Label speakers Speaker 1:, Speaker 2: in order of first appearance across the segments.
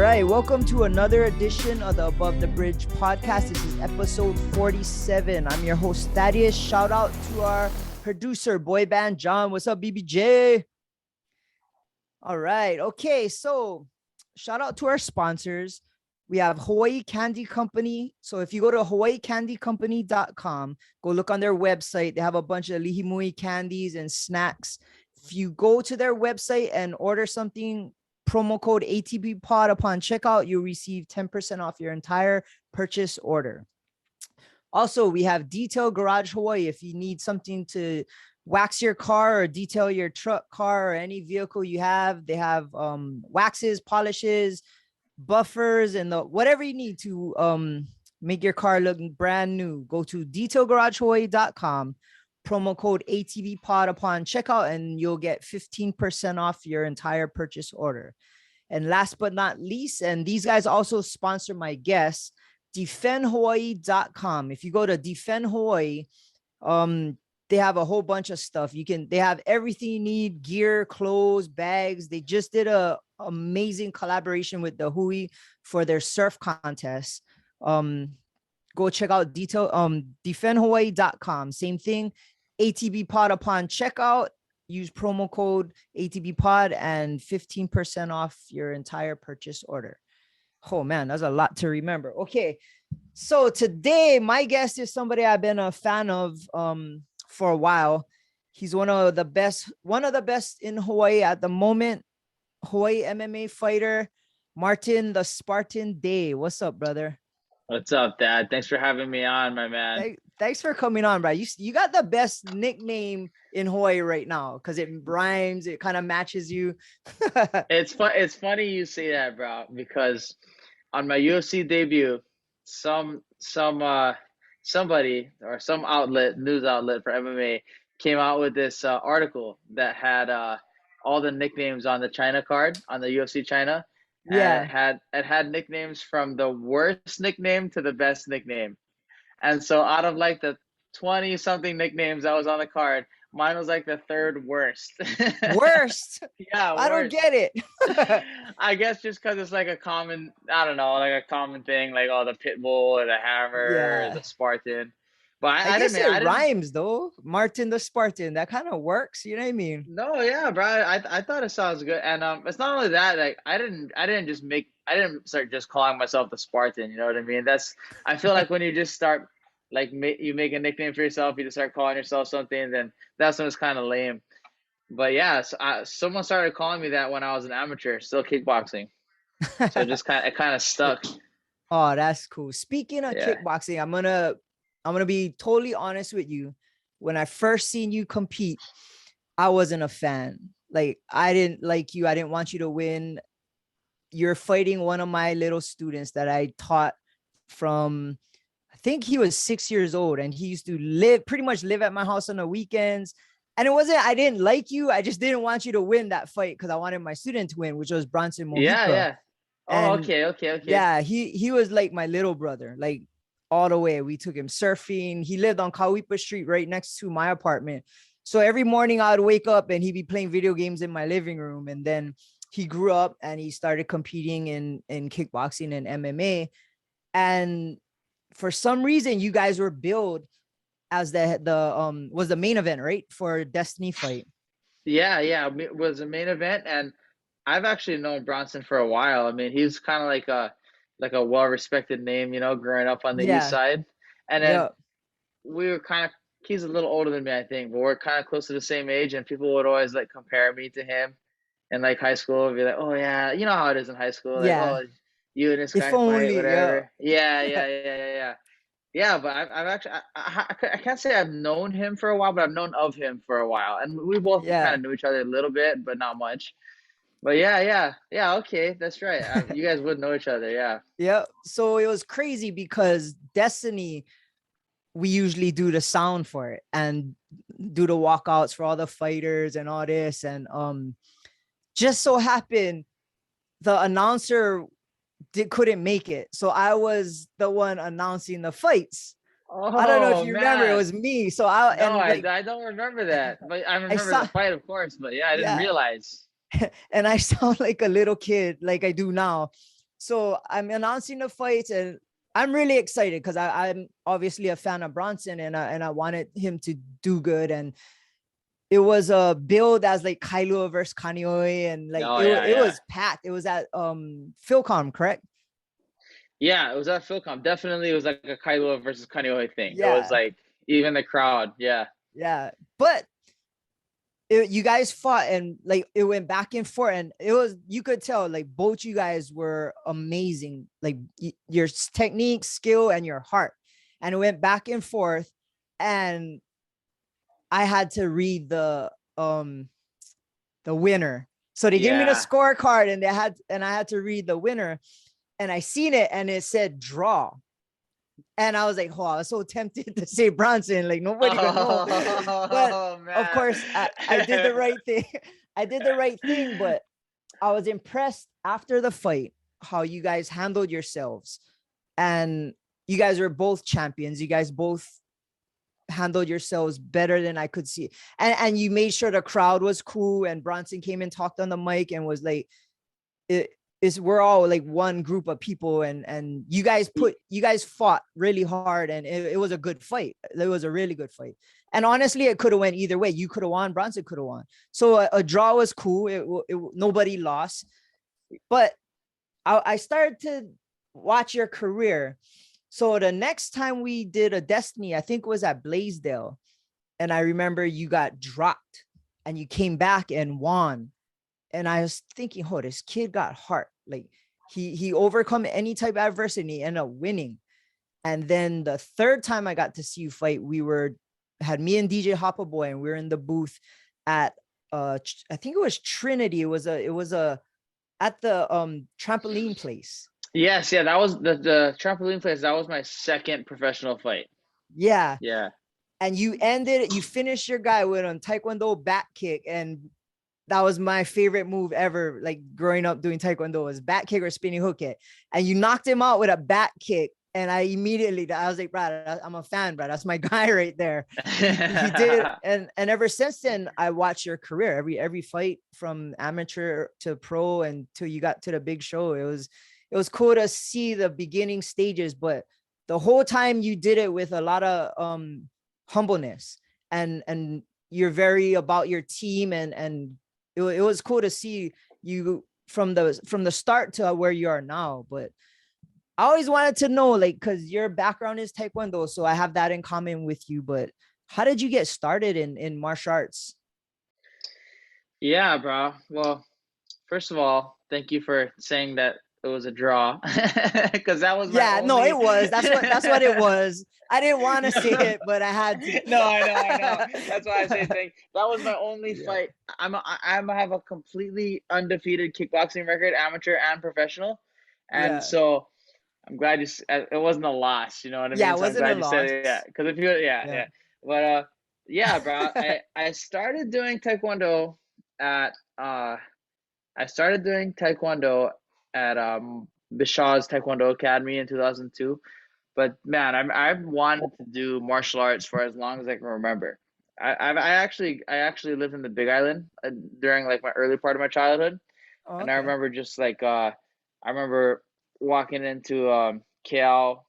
Speaker 1: right, welcome to another edition of the Above the Bridge podcast. This is episode 47. I'm your host, Thaddeus. Shout out to our producer, boy band John. What's up, BBJ? All right, okay, so shout out to our sponsors. We have Hawai'i Candy Company. So if you go to hawaiicandycompany.com, go look on their website. They have a bunch of lihimui candies and snacks. If you go to their website and order something, promo code ATB pod upon checkout, you'll receive 10% off your entire purchase order. Also, we have Detail Garage Hawaii. If you need something to wax your car or detail your truck, car, or any vehicle you have, they have waxes, polishes, buffers, and whatever you need to make your car look brand new. Go to detailgaragehawaii.com, promo code ATB pod upon checkout, and you'll get 15% off your entire purchase order. And last but not least, and these guys also sponsor my guests, defendhawaii.com. If you go to Defend Hawaii, they have a whole bunch of stuff. They have everything you need: gear, clothes, bags. They just did a amazing collaboration with the Hui for their surf contest. Go check out defendhawaii.com. Same thing, ATB pod upon checkout. Use promo code ATB pod and 15% off your entire purchase order. Oh man, that's a lot to remember. Okay, so today my guest is somebody I've been a fan of for a while. He's one of the best in Hawaii at the moment. Hawaii MMA fighter, Martin the Spartan Do. What's up, brother?
Speaker 2: What's up, Dad? Thanks for having me on, my man.
Speaker 1: Thanks for coming on, bro. You got the best nickname in Hawaii right now because it rhymes. It kind of matches you.
Speaker 2: It's funny you say that, bro, because on my UFC debut, somebody or some news outlet for MMA came out with this article that had all the nicknames on the China card, on the UFC China.
Speaker 1: Yeah.
Speaker 2: And it had nicknames from the worst nickname to the best nickname. And so out of like the 20 something nicknames that was on the card, mine was like the third worst.
Speaker 1: Worst?
Speaker 2: Yeah,
Speaker 1: I don't get it.
Speaker 2: I guess just because it's like a common, I don't know, like a common thing, like the pit bull or the hammer or the Spartan. But
Speaker 1: I guess it rhymes though. Martin the Spartan, that kind of works. You know what I mean?
Speaker 2: No, yeah, bro. I thought it sounds good, and it's not only that. Like I didn't start just calling myself the Spartan. You know what I mean? I feel like when you just start you make a nickname for yourself, you just start calling yourself something, then that's when it's kind of lame. But yeah, someone started calling me that when I was an amateur, still kickboxing. So it kind of stuck.
Speaker 1: Oh, that's cool. Speaking of kickboxing, I'm gonna be totally honest with you. When I first seen you compete, I wasn't a fan. Like, I didn't like you. I didn't want you to win. You're fighting one of my little students that I taught from, I think he was 6 years old, and he used to pretty much live at my house on the weekends. And it wasn't, I didn't like you. I just didn't want you to win that fight because I wanted my student to win, which was Bronson Mojica.
Speaker 2: Yeah. Oh, okay.
Speaker 1: Yeah, he was like my little brother, like all the way. We took him surfing. He lived on Kauipa Street right next to my apartment. So every morning I would wake up and he'd be playing video games in my living room. And then he grew up and he started competing in kickboxing and MMA. And for some reason, you guys were billed as was the main event, right? For Destiny fight.
Speaker 2: Yeah. It was a main event. And I've actually known Bronson for a while. I mean, he's kind of like a well-respected name, you know, growing up on the east side. And then we were he's a little older than me, I think, but we're kind of close to the same age, and people would always like compare me to him in like high school and be like, oh yeah, you know how it is in high school. Like, oh, you and this guy fight, whatever. Yeah. Yeah, but I've actually, I can't say I've known him for a while, but I've known of him for a while. And we both kind of knew each other a little bit, but not much. But yeah, okay, that's right. You guys would know each other, yeah.
Speaker 1: Yeah, so it was crazy because Destiny, we usually do the sound for it and do the walkouts for all the fighters and all this. And just so happened, the announcer couldn't make it. So I was the one announcing the fights.
Speaker 2: Oh,
Speaker 1: I don't know if you remember, it was me. So I
Speaker 2: don't remember that. But I remember the fight, of course. But yeah, I didn't realize.
Speaker 1: And I sound like a little kid, like I do now. So I'm announcing the fights, and I'm really excited because I'm obviously a fan of Bronson, and I wanted him to do good. And it was a build as like Kailua versus Kaneohe, and like
Speaker 2: Oh
Speaker 1: it
Speaker 2: yeah.
Speaker 1: was packed. It was at Philcom, correct?
Speaker 2: Yeah, it was at Philcom. Definitely, it was like a Kailua versus Kaneohe thing. It was
Speaker 1: Yeah,
Speaker 2: like even the crowd. Yeah.
Speaker 1: yeah. But you guys fought, and like it went back and forth, and it was, you could tell like both you guys were amazing, like your technique, skill, and your heart, and it went back and forth. And I had to read the winner. So they gave me the
Speaker 2: Yeah.
Speaker 1: scorecard, and I had to read the winner, and I seen it, and it said draw. And I was like, oh, I was so tempted to say Bronson, like nobody gonna know. But
Speaker 2: Oh
Speaker 1: of
Speaker 2: man.
Speaker 1: course, I did the right thing. I did the right thing, but I was impressed after the fight how you guys handled yourselves. And you guys were both champions. You guys both handled yourselves better than I could see. And you made sure the crowd was cool, and Bronson came and talked on the mic and was like, it is, we're all like one group of people, and you guys fought really hard, and it was a good fight. It was a really good fight. And honestly, it could have went either way. You could have won, Bronson could have won. So a draw was cool. Nobody lost. But I started to watch your career. So the next time we did a Destiny, I think it was at Blaisdell. And I remember you got dropped and you came back and won. And I was thinking, oh, this kid got heart. Like he overcome any type of adversity and ended up winning. And then the third time I got to see you fight, had me and DJ Hoppa Boy, and we were in the booth at I think it was Trinity. It was a at the trampoline place.
Speaker 2: Yes, yeah, that was the trampoline place. That was my second professional fight.
Speaker 1: Yeah.
Speaker 2: Yeah.
Speaker 1: And you finished your guy with a Taekwondo back kick. And that was my favorite move ever. Like growing up doing Taekwondo was back kick or spinning hook kick. And you knocked him out with a back kick. And I was like, bro, I'm a fan, bro. That's my guy right there. He did. And ever since then, I watched your career, every fight from amateur to pro until you got to the big show. It was cool to see the beginning stages, but the whole time you did it with a lot of humbleness, and you're very about your team, and it was cool to see you from the start to where you are now. But I always wanted to know, like, because your background is Taekwondo, so I have that in common with you. But how did you get started in martial arts?
Speaker 2: Yeah, bro. Well, first of all, thank you for saying that it was a draw because that was my
Speaker 1: Yeah, no,
Speaker 2: only
Speaker 1: it was. That's what it was. I didn't want to say it, but I had to.
Speaker 2: No, I know. That's why I say thank. That was my only
Speaker 1: Yeah,
Speaker 2: fight. I have a completely undefeated kickboxing record, amateur and professional, and
Speaker 1: yeah,
Speaker 2: so I'm glad it wasn't a loss. You know what I
Speaker 1: yeah.
Speaker 2: mean?
Speaker 1: It
Speaker 2: So I'm
Speaker 1: wasn't a
Speaker 2: glad you said
Speaker 1: loss.
Speaker 2: it. Yeah, because if you, yeah,
Speaker 1: Yeah.
Speaker 2: yeah, but yeah, bro. I started doing taekwondo at I started doing taekwondo at Bishaw's Taekwondo Academy in 2002. But man, I've wanted to do martial arts for as long as I can remember. I actually lived in the Big Island during like my early part of my childhood,
Speaker 1: Oh,
Speaker 2: and I
Speaker 1: okay.
Speaker 2: remember just like I remember walking into KL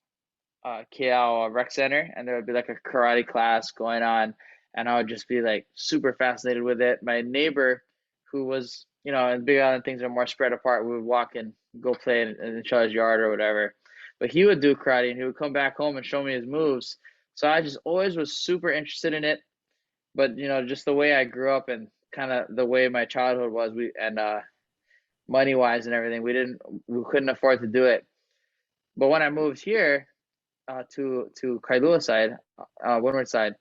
Speaker 2: Rec Center, and there would be like a karate class going on, and I would just be like super fascinated with it. My neighbor, who was, in Big Island, things are more spread apart. We would walk and go play in each other's yard or whatever, but he would do karate, and he would come back home and show me his moves. So I just always was super interested in it. But just the way I grew up and kind of the way my childhood was, we and money wise and everything, we couldn't afford to do it. But when I moved here, to Kailua side, Windward side.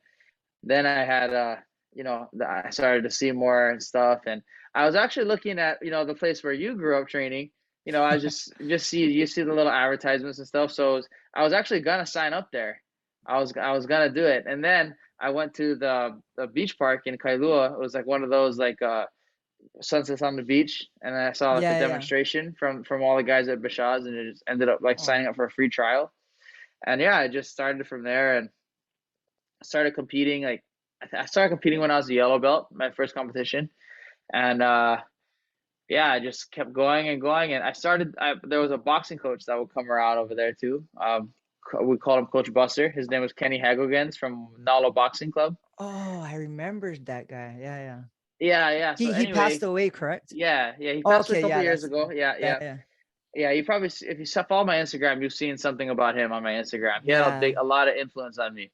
Speaker 2: Then I had I started to see more and stuff, and I was actually looking at the place where you grew up training. I was just see the little advertisements and stuff. So I was actually gonna sign up there. I was gonna do it, and then I went to the beach park in Kailua. It was like one of those like sunsets on the beach, and then I saw like the
Speaker 1: Yeah, yeah.
Speaker 2: demonstration from all the guys at Bashaz, and it just ended up like
Speaker 1: Oh,
Speaker 2: signing up for a free trial. And yeah, I just started from there and started competing. Like I started competing when I was a yellow belt, my first competition, and yeah, I just kept going and going. And there was a boxing coach that would come around over there too. We called him Coach Buster. His name was Kenny Hagogens from Nalo Boxing Club.
Speaker 1: Oh, I remember that guy.
Speaker 2: Yeah. So
Speaker 1: He passed
Speaker 2: anyway,
Speaker 1: away, correct?
Speaker 2: yeah. He
Speaker 1: Oh,
Speaker 2: passed away a
Speaker 1: okay,
Speaker 2: couple
Speaker 1: yeah,
Speaker 2: years ago.
Speaker 1: yeah, yeah,
Speaker 2: Yeah. You probably, if you follow my Instagram, you've seen something about him on my Instagram. He had
Speaker 1: yeah.
Speaker 2: a lot of influence on me.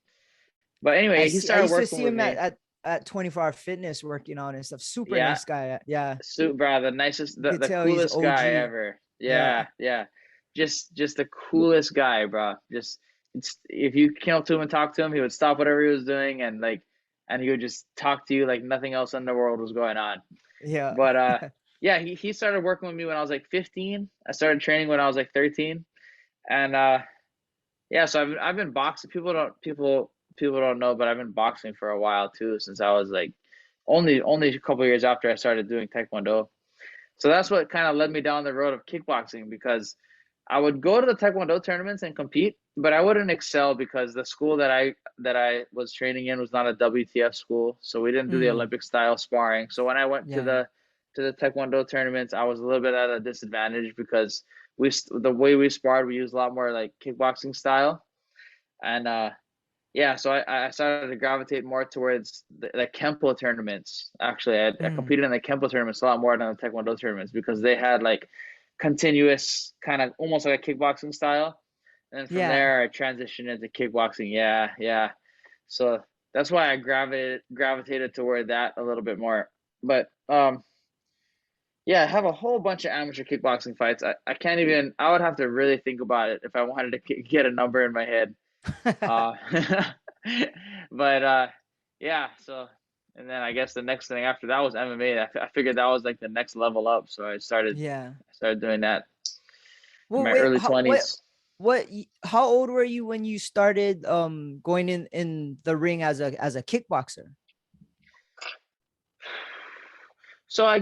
Speaker 2: But anyway, he
Speaker 1: I
Speaker 2: started
Speaker 1: used to
Speaker 2: working
Speaker 1: see
Speaker 2: with
Speaker 1: him
Speaker 2: me.
Speaker 1: at 24 Hour Fitness working out and stuff. Super
Speaker 2: Yeah,
Speaker 1: nice guy. Yeah.
Speaker 2: suit bro, the nicest,
Speaker 1: You could
Speaker 2: the
Speaker 1: tell he's
Speaker 2: coolest guy
Speaker 1: OG.
Speaker 2: ever.
Speaker 1: Yeah.
Speaker 2: Yeah. Just the coolest guy, bro. Just if you came up to him and talked to him, he would stop whatever he was doing and and he would just talk to you like nothing else in the world was going on.
Speaker 1: Yeah.
Speaker 2: But yeah, he started working with me when I was like 15. I started training when I was like 13. And yeah, so I've been boxing. People don't know, but I've been boxing for a while too, since I was like only a couple years after I started doing Taekwondo. So that's what kind of led me down the road of kickboxing because I would go to the Taekwondo tournaments and compete, but I wouldn't excel because the school that I was training in was not a WTF school, so we didn't do the
Speaker 1: Mm,
Speaker 2: Olympic style sparring. So when I went to
Speaker 1: yeah.
Speaker 2: the Taekwondo tournaments, I was a little bit at a disadvantage because the way we sparred, we used a lot more like kickboxing style, and yeah, so I started to gravitate more towards the Kempo tournaments. Actually, I
Speaker 1: Mm,
Speaker 2: competed in the Kempo tournaments a lot more than the Taekwondo tournaments because they had like continuous kind of almost like a kickboxing style. And then from
Speaker 1: yeah.
Speaker 2: there, I transitioned into kickboxing. Yeah. So that's why I gravitated toward that a little bit more. But yeah, I have a whole bunch of amateur kickboxing fights. I can't even. I would have to really think about it if I wanted to get a number in my head. Uh, but yeah. So, and then I guess the next thing after that was MMA. I figured that was like the next level up. So
Speaker 1: Yeah.
Speaker 2: I started doing that in
Speaker 1: Well,
Speaker 2: my
Speaker 1: wait,
Speaker 2: early 20s.
Speaker 1: how old were you when you started going in the ring as a kickboxer?
Speaker 2: So I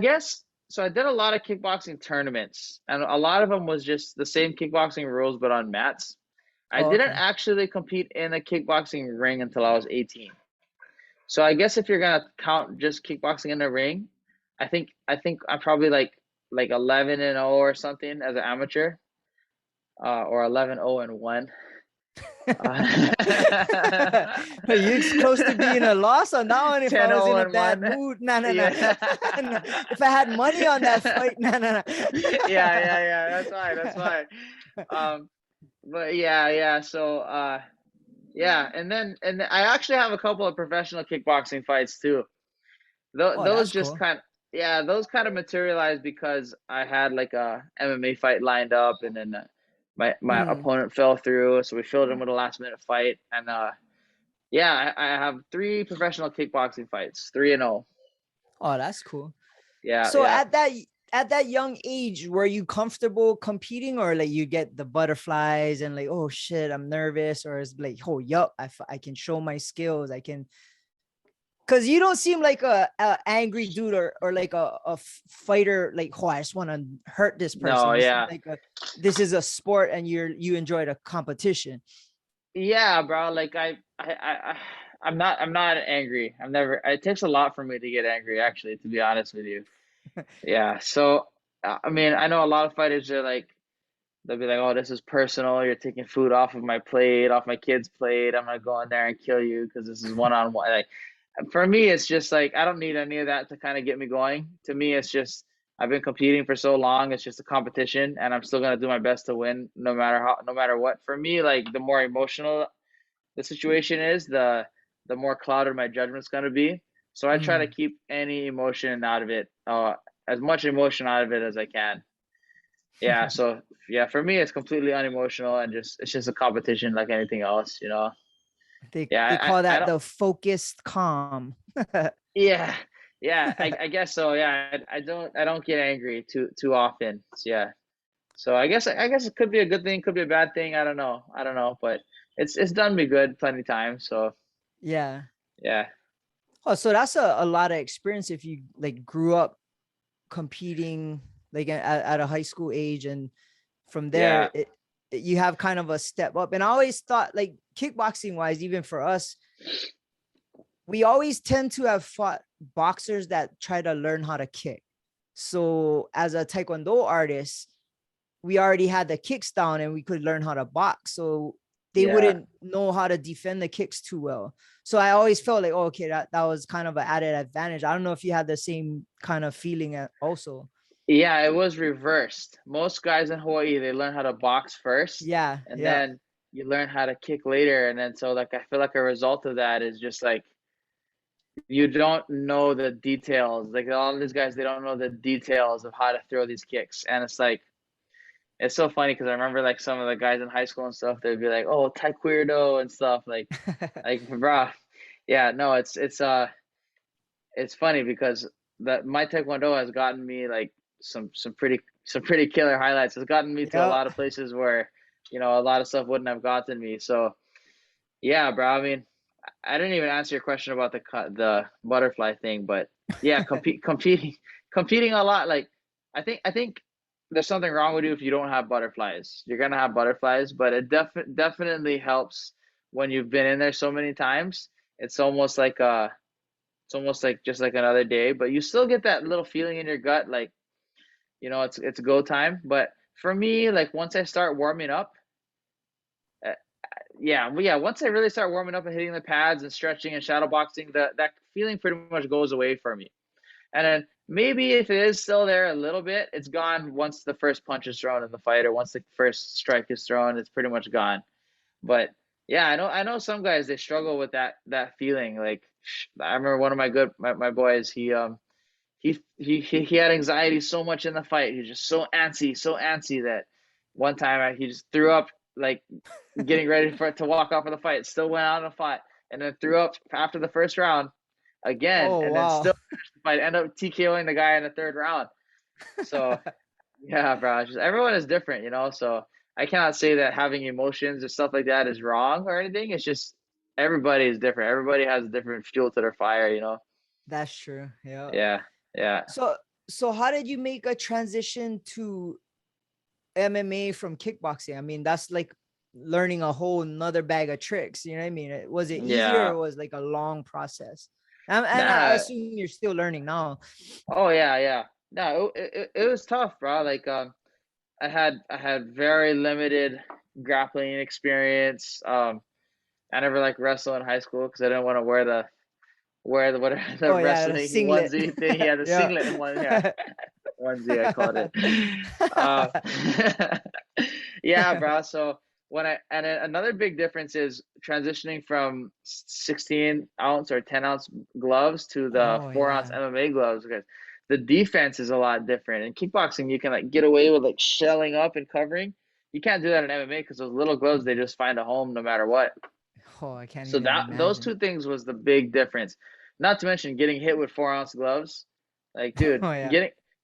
Speaker 2: did a lot of kickboxing tournaments, and a lot of them was just the same kickboxing rules but on mats. I
Speaker 1: Oh,
Speaker 2: didn't
Speaker 1: okay.
Speaker 2: actually compete in a kickboxing ring until I was 18. So I guess if you're gonna count just kickboxing in the ring, I think I'm probably like 11-0 or something as an amateur, or 11-0-1.
Speaker 1: You close to being a loss on that one if I was
Speaker 2: 10-0
Speaker 1: in a
Speaker 2: and
Speaker 1: bad
Speaker 2: 1.
Speaker 1: mood. No, no, no.
Speaker 2: Yeah.
Speaker 1: No. If I had money on that fight, no, no,
Speaker 2: Yeah. That's why. Um, but yeah. So yeah, and then I actually have a couple of professional kickboxing fights too.
Speaker 1: Oh,
Speaker 2: Those
Speaker 1: that's
Speaker 2: just
Speaker 1: cool.
Speaker 2: kind yeah, those kind of materialized because I had like a MMA fight lined up, and then my
Speaker 1: Mm.
Speaker 2: opponent fell through, so we filled him with a last minute fight, and yeah, I have three professional kickboxing fights, 3-0.
Speaker 1: Oh, that's cool.
Speaker 2: Yeah,
Speaker 1: So
Speaker 2: yeah.
Speaker 1: at that young age, were you comfortable competing, or like you get the butterflies and like, oh shit, I'm nervous, or it's like, oh yup, I can show my skills, I can. Because you don't seem like a angry dude, or like a fighter, like, oh, I just want to hurt this person.
Speaker 2: No,
Speaker 1: You seem
Speaker 2: yeah.
Speaker 1: like this is a sport and you enjoy the competition.
Speaker 2: Yeah, bro. Like I'm not angry. I'm never. It takes a lot for me to get angry, actually, to be honest with you. Yeah. So, I mean, I know a lot of fighters are like, they'll be like, "Oh, this is personal. You're taking food off of my plate, off my kid's plate. I'm gonna go in there and kill you because this is one on one." Like, for me, it's just like I don't need any of that to kind of get me going. To me, it's just I've been competing for so long. It's just a competition, and I'm still gonna do my best to win, no matter what. For me, like the more emotional the situation is, the more clouded my judgment's gonna be. So I try to
Speaker 1: Mm.
Speaker 2: keep any emotion out of it, as much emotion out of it as I can. Yeah, so yeah, for me it's completely unemotional and just it's just a competition like anything else, you know. Yeah,
Speaker 1: They call
Speaker 2: I
Speaker 1: that
Speaker 2: don't.
Speaker 1: the focused calm.
Speaker 2: Yeah, I guess so. Yeah, I don't get angry too often. So, yeah, so I guess it could be a good thing, could be a bad thing. I don't know, but it's done me good plenty of times. So
Speaker 1: Yeah.
Speaker 2: yeah,
Speaker 1: Oh, so that's a lot of experience if you like grew up competing like at a high school age, and from there
Speaker 2: yeah,
Speaker 1: you have kind of a step up. And I always thought, like, kickboxing wise, even for us, we always tend to have fought boxers that try to learn how to kick. So as a Taekwondo artist, we already had the kicks down and we could learn how to box. So they
Speaker 2: Yeah.
Speaker 1: wouldn't know how to defend the kicks too well. So I always felt like, oh, okay, that was kind of an added advantage. I don't know if you had the same kind of feeling also.
Speaker 2: Yeah, it was reversed. Most guys in Hawaii, they learn how to box first,
Speaker 1: Yeah,
Speaker 2: and
Speaker 1: yeah.
Speaker 2: then you learn how to kick later. And then so like I feel like a result of that is just like you don't know the details. Like all of these guys, they don't know the details of how to throw these kicks. And it's like it's so funny because I remember like some of the guys in high school and stuff, they'd be like, "Oh, Tae Kwon Do" and stuff like bro. Yeah, no, it's funny because that my Taekwondo has gotten me like some pretty killer highlights. It's gotten me to a
Speaker 1: Yeah,
Speaker 2: lot of places where, a lot of stuff wouldn't have gotten me. So yeah, bro. I mean, I didn't even answer your question about the butterfly thing, but yeah, competing a lot. Like I think there's something wrong with you if you don't have butterflies. You're gonna have butterflies, but it definitely helps when you've been in there so many times. It's almost like just like another day, but you still get that little feeling in your gut, like it's go time. But for me, like once I start warming up, uh, yeah, once I really start warming up and hitting the pads and stretching and shadow boxing, that feeling pretty much goes away for me. And then maybe if it is still there a little bit, it's gone once the first punch is thrown in the fight or once the first strike is thrown, it's pretty much gone. But yeah, I know some guys they struggle with that feeling. Like I remember one of my boys, he had anxiety so much in the fight. He was just so antsy that one time he just threw up like getting ready for it to walk off of the fight. Still went out and fought, and then threw up after the first round again,
Speaker 1: oh
Speaker 2: and then
Speaker 1: wow.
Speaker 2: still finished the fight. End up TKOing the guy in the third round. So yeah, bro, it's just everyone is different, So I cannot say that having emotions or stuff like that is wrong or anything. It's just everybody is different. Everybody has a different fuel to their fire.
Speaker 1: That's true. Yeah.
Speaker 2: Yeah, yeah.
Speaker 1: So how did you make a transition to MMA from kickboxing? I mean, that's like learning a whole nother bag of tricks. You know what I mean? Was it easier
Speaker 2: Yeah.
Speaker 1: or was it like a long process? And I
Speaker 2: Nah.
Speaker 1: assume you're still learning now.
Speaker 2: Oh yeah, yeah. No, it was tough, bro. Like I had very limited grappling experience. I never like wrestle in high school because I didn't want to wear the whatever the
Speaker 1: Oh yeah, the
Speaker 2: wrestling
Speaker 1: singlet.
Speaker 2: onesie thing. Yeah, the
Speaker 1: Yeah.
Speaker 2: singlet one. Yeah, onesie I called it. Uh, yeah, bro. So and then another big difference is transitioning from 16-ounce or 10-ounce gloves to the
Speaker 1: Oh
Speaker 2: 4-ounce
Speaker 1: yeah.
Speaker 2: MMA gloves because the defense is a lot different. In kickboxing, you can like get away with like shelling up and covering. You can't do that in MMA because those little gloves they just find a home no matter what.
Speaker 1: Oh, I can't
Speaker 2: So
Speaker 1: even
Speaker 2: those
Speaker 1: imagine.
Speaker 2: two things was the big difference. Not to mention getting hit with 4-ounce gloves. Like, dude,
Speaker 1: Oh yeah.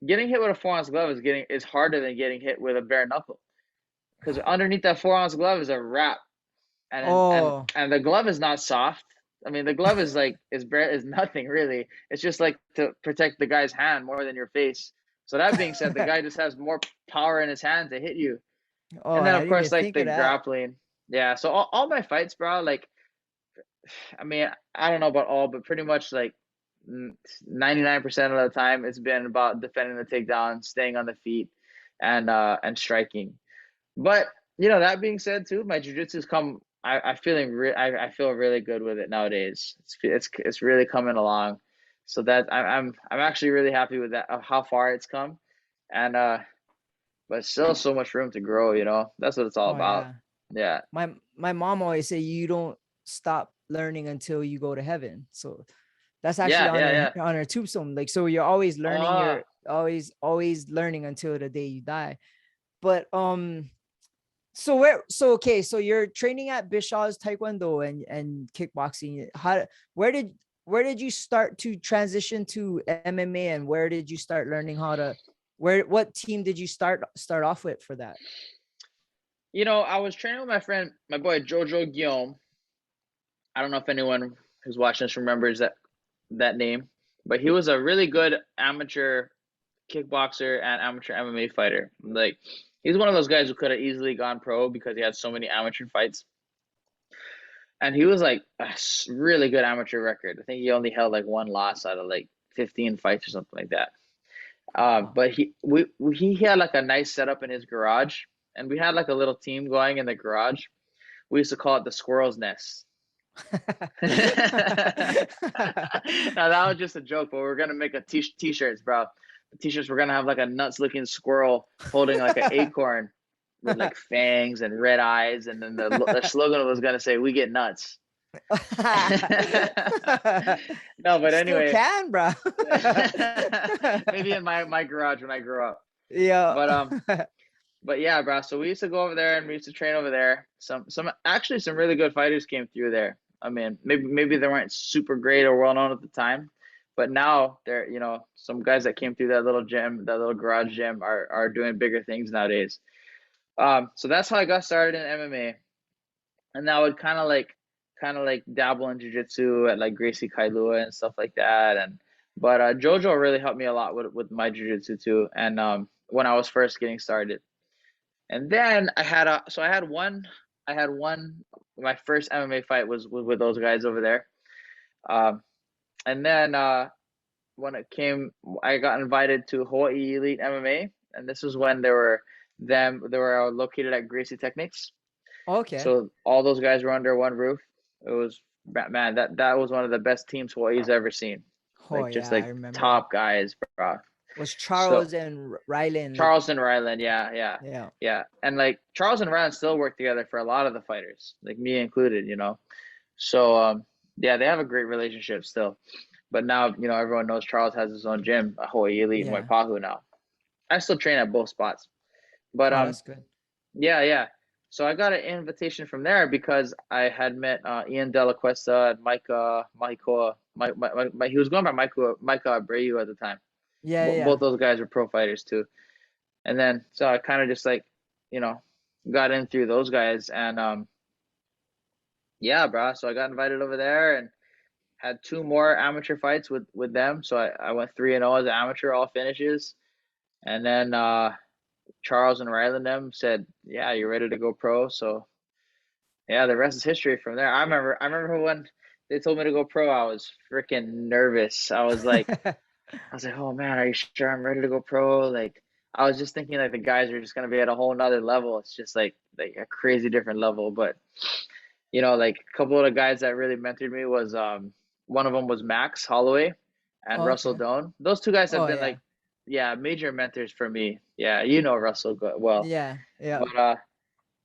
Speaker 2: getting hit with a 4-ounce glove is harder than getting hit with a bare knuckle. Because underneath that 4-ounce glove is a wrap,
Speaker 1: Oh.
Speaker 2: and the glove is not soft. I mean, the glove is like is nothing really. It's just like to protect the guy's hand more than your face. So that being said, the guy just has more power in his hand to hit you.
Speaker 1: Oh,
Speaker 2: And then
Speaker 1: I
Speaker 2: of
Speaker 1: didn't even
Speaker 2: course like
Speaker 1: think
Speaker 2: the
Speaker 1: of that.
Speaker 2: grappling. Yeah, so all my fights, bro, like I mean, I don't know about all, but pretty much like 99% of the time, it's been about defending the takedown, staying on the feet, and striking. But that being said, too, my jujitsu's come. I feel really good with it nowadays. It's really coming along. So that I'm actually really happy with that of how far it's come, and but still so much room to grow. That's what it's all
Speaker 1: Oh
Speaker 2: about.
Speaker 1: yeah.
Speaker 2: Yeah,
Speaker 1: My mom always say you don't stop learning until you go to heaven. So that's actually
Speaker 2: yeah, yeah, yeah.
Speaker 1: on her tombstone. Like so you're always learning,
Speaker 2: Oh,
Speaker 1: you're always learning until the day you die. But so okay, so you're training at Bishaw's Taekwondo and kickboxing. Where did you start to transition to MMA and where did you start learning how to what team did you start off with for that?
Speaker 2: I was training with my friend, my boy Jojo Guillaume. I don't know if anyone who's watching this remembers that name, but he was a really good amateur kickboxer and amateur MMA fighter. Like he's one of those guys who could have easily gone pro because he had so many amateur fights. And he was like a really good amateur record. I think he only held like one loss out of like 15 fights or something like that. But he had like a nice setup in his garage, and we had like a little team going in the garage. We used to call it the squirrel's nest. Now that was just a joke, but we're gonna make a t-shirts, bro. The t-shirts we're gonna have like a nuts looking squirrel holding like an acorn with like fangs and red eyes, and then the slogan was gonna say "We get nuts." No, but
Speaker 1: Still
Speaker 2: anyway,
Speaker 1: can, bro.
Speaker 2: maybe in my garage when I grow up.
Speaker 1: Yeah.
Speaker 2: But yeah, bro. So we used to go over there and we used to train over there. Some really good fighters came through there. I mean, maybe they weren't super great or well known at the time, but now they're, some guys that came through that little gym, that little garage gym are doing bigger things nowadays. So that's how I got started in MMA. And I would kind of like dabble in jiu-jitsu at like Gracie Kailua and stuff like that. But Jojo really helped me a lot with my jiu-jitsu too. And when I was first getting started. And then I had one my first MMA fight was with those guys over there. Um, and then when I got invited to Hawaii Elite MMA, and this was when they were located at Gracie Techniques.
Speaker 1: Okay.
Speaker 2: So all those guys were under one roof. It was, man, that was one of the best teams Hawaii's ever seen.
Speaker 1: Oh
Speaker 2: Like just
Speaker 1: yeah, I
Speaker 2: like
Speaker 1: remember that.
Speaker 2: top guys, bro.
Speaker 1: Was
Speaker 2: So
Speaker 1: Charles and Rylan.
Speaker 2: Charles and Ryland, yeah, yeah,
Speaker 1: Yeah.
Speaker 2: yeah. And like Charles and Ryland still work together for a lot of the fighters, like me included. So yeah, they have a great relationship still. But now, everyone knows Charles has his own gym, a Hawaii Elite in
Speaker 1: Yeah.
Speaker 2: Waipahu now. I still train at both spots. But
Speaker 1: Oh, that's good.
Speaker 2: yeah, yeah. So I got an invitation from there because I had met Ian Della Cuesta and Micah Mahikoa. He was going by Micah Abreu at the time.
Speaker 1: Yeah,
Speaker 2: Both
Speaker 1: yeah.
Speaker 2: those guys were pro fighters too. And then so I kind of just like, you know, got in through those guys and yeah, bro. So I got invited over there and had two more amateur fights with them. So I went 3-0 as an amateur, all finishes. And then Charles and Ryland them said, "Yeah, you're ready to go pro." So yeah, the rest is history from there. I remember when they told me to go pro, I was freaking nervous. I was like, oh man, are you sure I'm ready to go pro? Like, I was just thinking like the guys are just gonna be at a whole nother level. It's just like a crazy different level. But like a couple of the guys that really mentored me was one of them was Max Holloway and Russell
Speaker 1: Okay.
Speaker 2: Doan. Those two guys have
Speaker 1: Oh
Speaker 2: been
Speaker 1: yeah.
Speaker 2: like, yeah, major mentors for me. Yeah, Russell well.
Speaker 1: Yeah. Yeah.
Speaker 2: But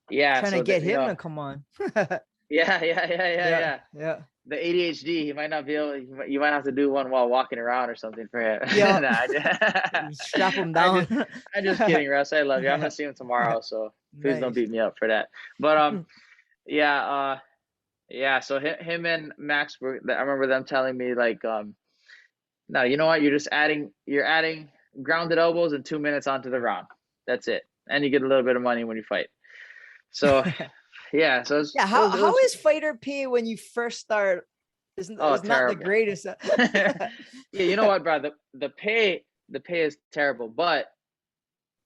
Speaker 2: yeah,
Speaker 1: Trying to
Speaker 2: so
Speaker 1: get
Speaker 2: that
Speaker 1: him to come on.
Speaker 2: yeah, yeah, yeah, yeah,
Speaker 1: Yeah.
Speaker 2: yeah.
Speaker 1: Yeah.
Speaker 2: The ADHD, he might not be able. You might have to do one while walking around or something for him.
Speaker 1: Yeah.
Speaker 2: Nah,
Speaker 1: Strap him
Speaker 2: I
Speaker 1: down.
Speaker 2: just, I'm just kidding, Russ. I love you. I'm gonna see him tomorrow, so please don't
Speaker 1: Nice.
Speaker 2: beat me up for that. But yeah, yeah. So him and Max I remember them telling me like, no, you know what? You're adding grounded elbows and 2 minutes onto the round. That's it, and you get a little bit of money when you fight. So yeah, so
Speaker 1: Yeah, how is fighter pay when you first start?
Speaker 2: oh,
Speaker 1: Is not the
Speaker 2: terrible.
Speaker 1: greatest.
Speaker 2: Yeah, you know what, bro? The pay is terrible, but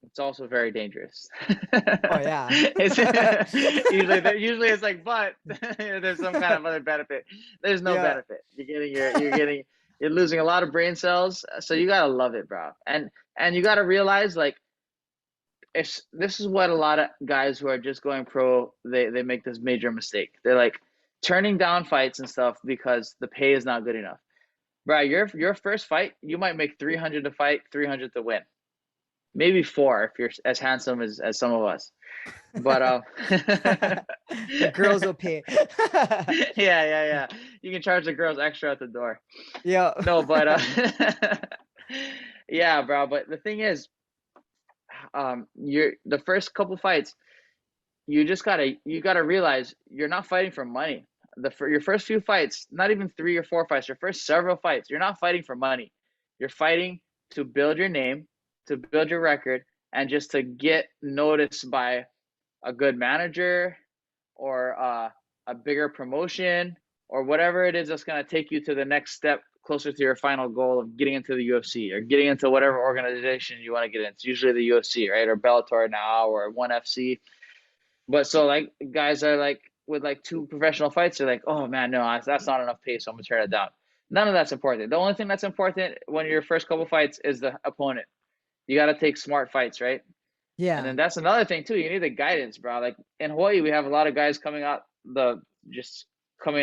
Speaker 2: it's also very dangerous.
Speaker 1: Oh yeah.
Speaker 2: It's usually it's like, but there's some kind of other benefit. There's no
Speaker 1: Yeah.
Speaker 2: benefit. You're losing a lot of brain cells, so you gotta love it, bro. And you gotta realize like if this is what a lot of guys who are just going pro they make this major mistake. They're like turning down fights and stuff because the pay is not good enough. Bro, your first fight, you might make 300 to fight, 300 to win. Maybe four if you're as handsome as some of us. But
Speaker 1: The girls will pay.
Speaker 2: yeah, yeah, yeah. You can charge the girls extra at the door.
Speaker 1: Yeah.
Speaker 2: No, but yeah, bro. But the thing is, you're the first couple fights, you gotta realize you're not fighting for money. For your first few fights, not even 3 or 4 fights, your first several fights, you're not fighting for money. You're fighting to build your name, to build your record, and just to get noticed by a good manager or a bigger promotion or whatever it is that's going to take you to the next step closer to your final goal of getting into the UFC or getting into whatever organization you want to get in. It's usually the UFC, right? Or Bellator now or ONE FC. But so like guys are like with like 2 professional fights, they're like, oh man, no, that's not enough pay, so I'm gonna turn it down. None of that's important. The only thing that's important when your first couple fights is the opponent. you got to take smart fights, right? And
Speaker 1: Yeah.
Speaker 2: then that's another thing too. You need the guidance, bro. Like in Hawaii, we have a lot of guys just coming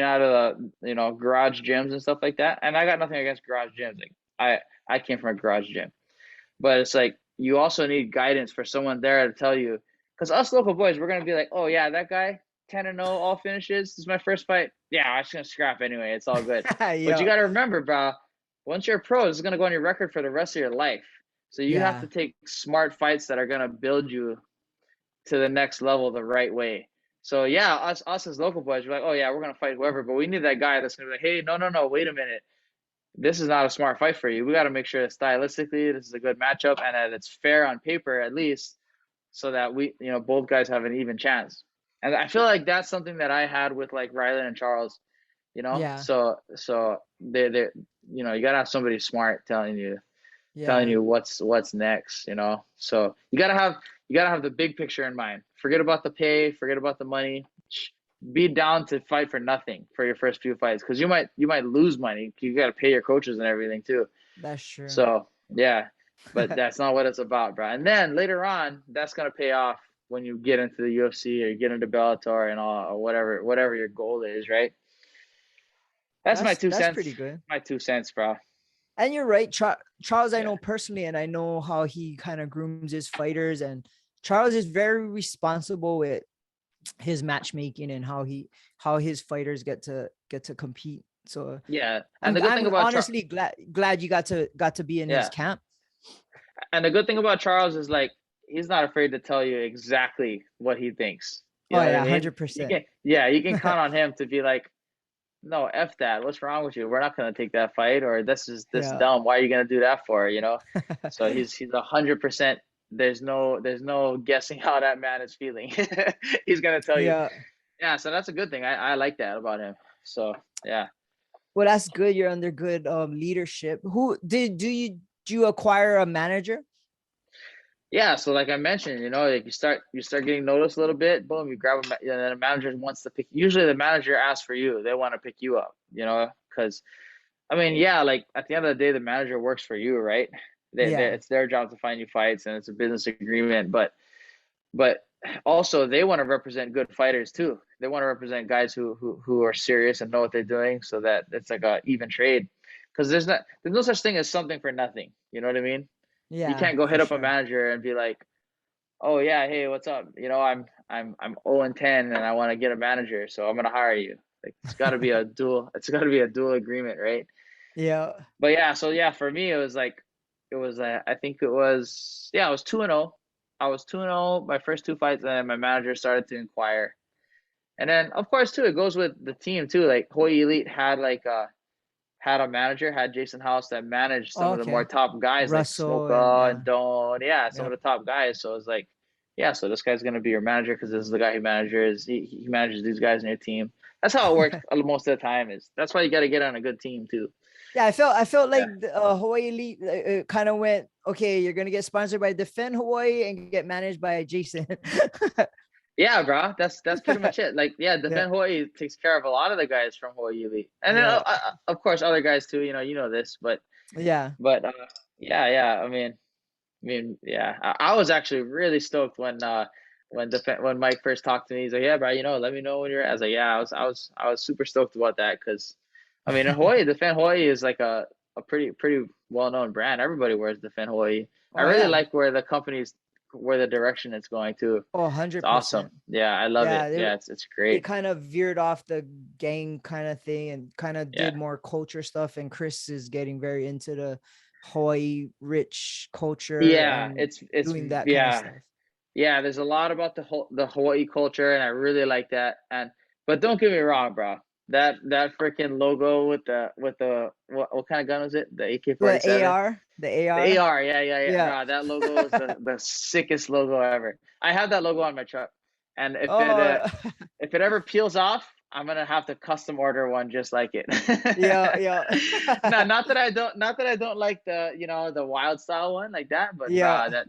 Speaker 2: out of the, garage gyms and stuff like that. And I got nothing against garage gyms. Like I came from a garage gym, but it's like you also need guidance for someone there to tell you. Because us local boys, we're gonna be like, oh yeah, that guy 10-0 all finishes. This is my first fight. Yeah, I'm just gonna scrap anyway. It's all good. But you
Speaker 1: Yeah.
Speaker 2: got to remember, bro. Once you're a pro, this is gonna go on your record for the rest of your life. So you have
Speaker 1: Yeah.
Speaker 2: to take smart fights that are gonna build you to the next level the right way. So yeah, us as local boys, we're like, oh yeah, we're gonna fight whoever, but we need that guy that's gonna be like, hey, no, wait a minute, this is not a smart fight for you. We got to make sure that stylistically this is a good matchup and that it's fair on paper at least, so that both guys have an even chance. And I feel like that's something that I had with like Rylan and Charles,
Speaker 1: Yeah.
Speaker 2: So they you gotta have somebody smart telling
Speaker 1: Yeah.
Speaker 2: you what's next, so you gotta have the big picture in mind. Forget about the pay, forget about the money. Be down to fight for nothing for your first few fights, because you might lose money. You got to pay your coaches and everything too.
Speaker 1: That's true.
Speaker 2: So yeah, but that's not what it's about, bro. And then later on, that's gonna pay off when you get into the UFC or you get into Bellator and all, or whatever your goal is, right? That's my two
Speaker 1: That's
Speaker 2: cents.
Speaker 1: pretty good.
Speaker 2: My 2 cents, bro.
Speaker 1: And you're right. Charles, I
Speaker 2: Yeah.
Speaker 1: know personally, and I know how he kind of grooms his fighters. And Charles is very responsible with his matchmaking and how his fighters get to compete. So
Speaker 2: Yeah, and
Speaker 1: I'm
Speaker 2: the good thing
Speaker 1: I'm
Speaker 2: about
Speaker 1: honestly glad you got to be in his
Speaker 2: yeah,
Speaker 1: camp.
Speaker 2: and the good thing about Charles is like he's not afraid to tell you exactly what he thinks. You
Speaker 1: Oh
Speaker 2: know what I
Speaker 1: yeah,
Speaker 2: mean? You
Speaker 1: 100%.
Speaker 2: can yeah, you can count on him to be like, no, F that. What's wrong with you? We're not gonna take that fight, or this
Speaker 1: Yeah.
Speaker 2: dumb. Why are you gonna do that for? So he's 100%. There's no guessing how that man is feeling. He's gonna tell you.
Speaker 1: Yeah.
Speaker 2: Yeah, so that's a good thing. I like that about him. So yeah.
Speaker 1: Well, that's good. You're under good leadership. Who do you acquire a manager?
Speaker 2: Yeah, so like I mentioned, like you start getting noticed a little bit. Boom, you grab and then the manager wants to pick. Usually, the manager asks for you. They want to pick you up. Because I mean, yeah, like at the end of the day, the manager works for you, right?
Speaker 1: Yeah.
Speaker 2: It's their job to find you fights, and it's a business agreement. But also they want to represent good fighters too. They want to represent guys who are serious and know what they're doing, so that it's like a even trade. Because there's no such thing as something for nothing. You know what I mean? You
Speaker 1: Yeah,
Speaker 2: can't go
Speaker 1: for
Speaker 2: hit up a
Speaker 1: sure.
Speaker 2: manager and be like, oh yeah, hey, what's up? I'm 0-10 and I want to get a manager, so I'm gonna hire you. Like it's got to be a dual agreement, right?
Speaker 1: Yeah.
Speaker 2: But yeah, so yeah, for me it was I think it was, yeah, I was 2-0. I was 2-0 my first two fights, and then my manager started to inquire. And then of course too, it goes with the team too. Like Hawaii Elite had Jason House that managed some of the more
Speaker 1: Okay.
Speaker 2: top guys like
Speaker 1: Russell and
Speaker 2: Smoka
Speaker 1: yeah.
Speaker 2: and Don, yeah, some of
Speaker 1: Yeah.
Speaker 2: the top guys. So it's like, yeah, so this guy's gonna be your manager because this is the guy who manages. He manages these guys in your team. That's how it works most of the time. That's why you got to get on a good team too.
Speaker 1: Yeah, I felt
Speaker 2: Yeah,
Speaker 1: like the Hawaii Elite kind of went, okay, you're gonna get sponsored by Defend Hawaii and get managed by Jason.
Speaker 2: yeah, bro. That's pretty much it. Like, yeah,
Speaker 1: Yeah.
Speaker 2: Defend Hawaii takes care of a lot of the guys from Hawaii Elite, and then
Speaker 1: Yeah.
Speaker 2: of course other guys too. You know this, but
Speaker 1: Yeah.
Speaker 2: but yeah. Yeah, I was actually really stoked when Mike first talked to me. He's like, "Yeah, bro, let me know when you're." I was like, "Yeah, I was super stoked about that because, I mean, in Hawaii, Defend Hawaii is like a pretty well known brand. Everybody wears Defend Hawaii. I
Speaker 1: Oh
Speaker 2: really
Speaker 1: yeah.
Speaker 2: like where the direction it's going to.
Speaker 1: Oh,
Speaker 2: It's
Speaker 1: 100%.
Speaker 2: awesome. Yeah, I love
Speaker 1: Yeah,
Speaker 2: it. Yeah, it's
Speaker 1: they
Speaker 2: great.
Speaker 1: kind of veered off the gang kind of thing and kind of
Speaker 2: Yeah,
Speaker 1: did more culture stuff. And Chris is getting very into the Hawaii rich culture
Speaker 2: yeah.
Speaker 1: and
Speaker 2: It's
Speaker 1: doing that kind of
Speaker 2: yeah.
Speaker 1: stuff.
Speaker 2: Yeah, there's a lot about the Hawaii culture, and I really like that. But don't get me wrong, bro. That freaking logo with the what kind of gun was it? The
Speaker 1: The
Speaker 2: AK-47.
Speaker 1: AR, the
Speaker 2: The
Speaker 1: AR.
Speaker 2: AR, yeah,
Speaker 1: Yeah.
Speaker 2: bro. That logo is the sickest logo ever. I have that logo on my truck, and
Speaker 1: Oh,
Speaker 2: if it ever peels off, I'm gonna have to custom order one just like it.
Speaker 1: yeah, yeah.
Speaker 2: No, not that I don't like the wild style one like that, but
Speaker 1: Yeah.
Speaker 2: bro,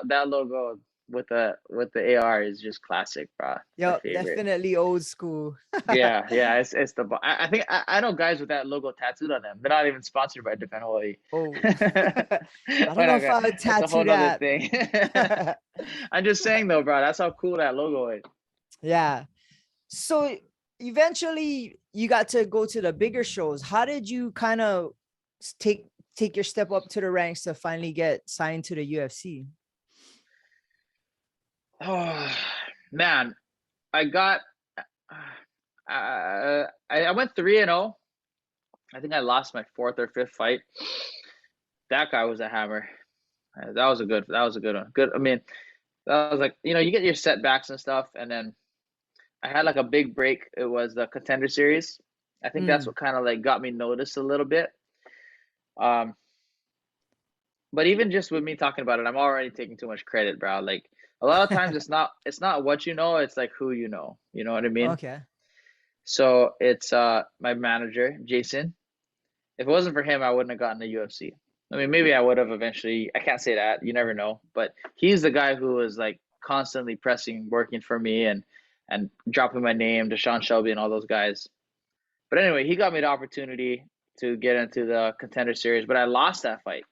Speaker 2: that logo with the AR is just classic, bro. It's my
Speaker 1: Yep,
Speaker 2: favorite.
Speaker 1: definitely old school.
Speaker 2: Yeah, it's the I think I know guys with that logo tattooed on them. They're not even sponsored by Defend Hawaii.
Speaker 1: Oh, I don't
Speaker 2: We're
Speaker 1: know
Speaker 2: not
Speaker 1: if I
Speaker 2: gonna,
Speaker 1: would
Speaker 2: that's a whole
Speaker 1: tattoo
Speaker 2: nother
Speaker 1: that.
Speaker 2: thing. I'm just saying though, bro, that's how cool that logo is.
Speaker 1: Yeah. So eventually you got to go to the bigger shows. How did you kind of take your step up to the ranks to finally get signed to the UFC?
Speaker 2: Oh man, I got I went 3-0. I think I lost my fourth or fifth fight. That guy was a hammer. That was a good one. Good. I mean, that was like, you get your setbacks and stuff, and then I had like a big break. It was the Contender Series. I think that's
Speaker 1: Mm.
Speaker 2: what kind of like got me noticed a little bit. Um, but even just with me talking about it, I'm already taking too much credit, bro. Like a lot of times it's not what you know, it's like who you know. You know what I mean?
Speaker 1: Okay.
Speaker 2: So it's my manager, Jason. If it wasn't for him, I wouldn't have gotten the UFC. I mean, maybe I would have eventually. I can't say that. You never know. But he's the guy who was like constantly pressing, working for me, and dropping my name to Sean Shelby and all those guys. But anyway, he got me the opportunity to get into the Contender Series, but I lost that fight.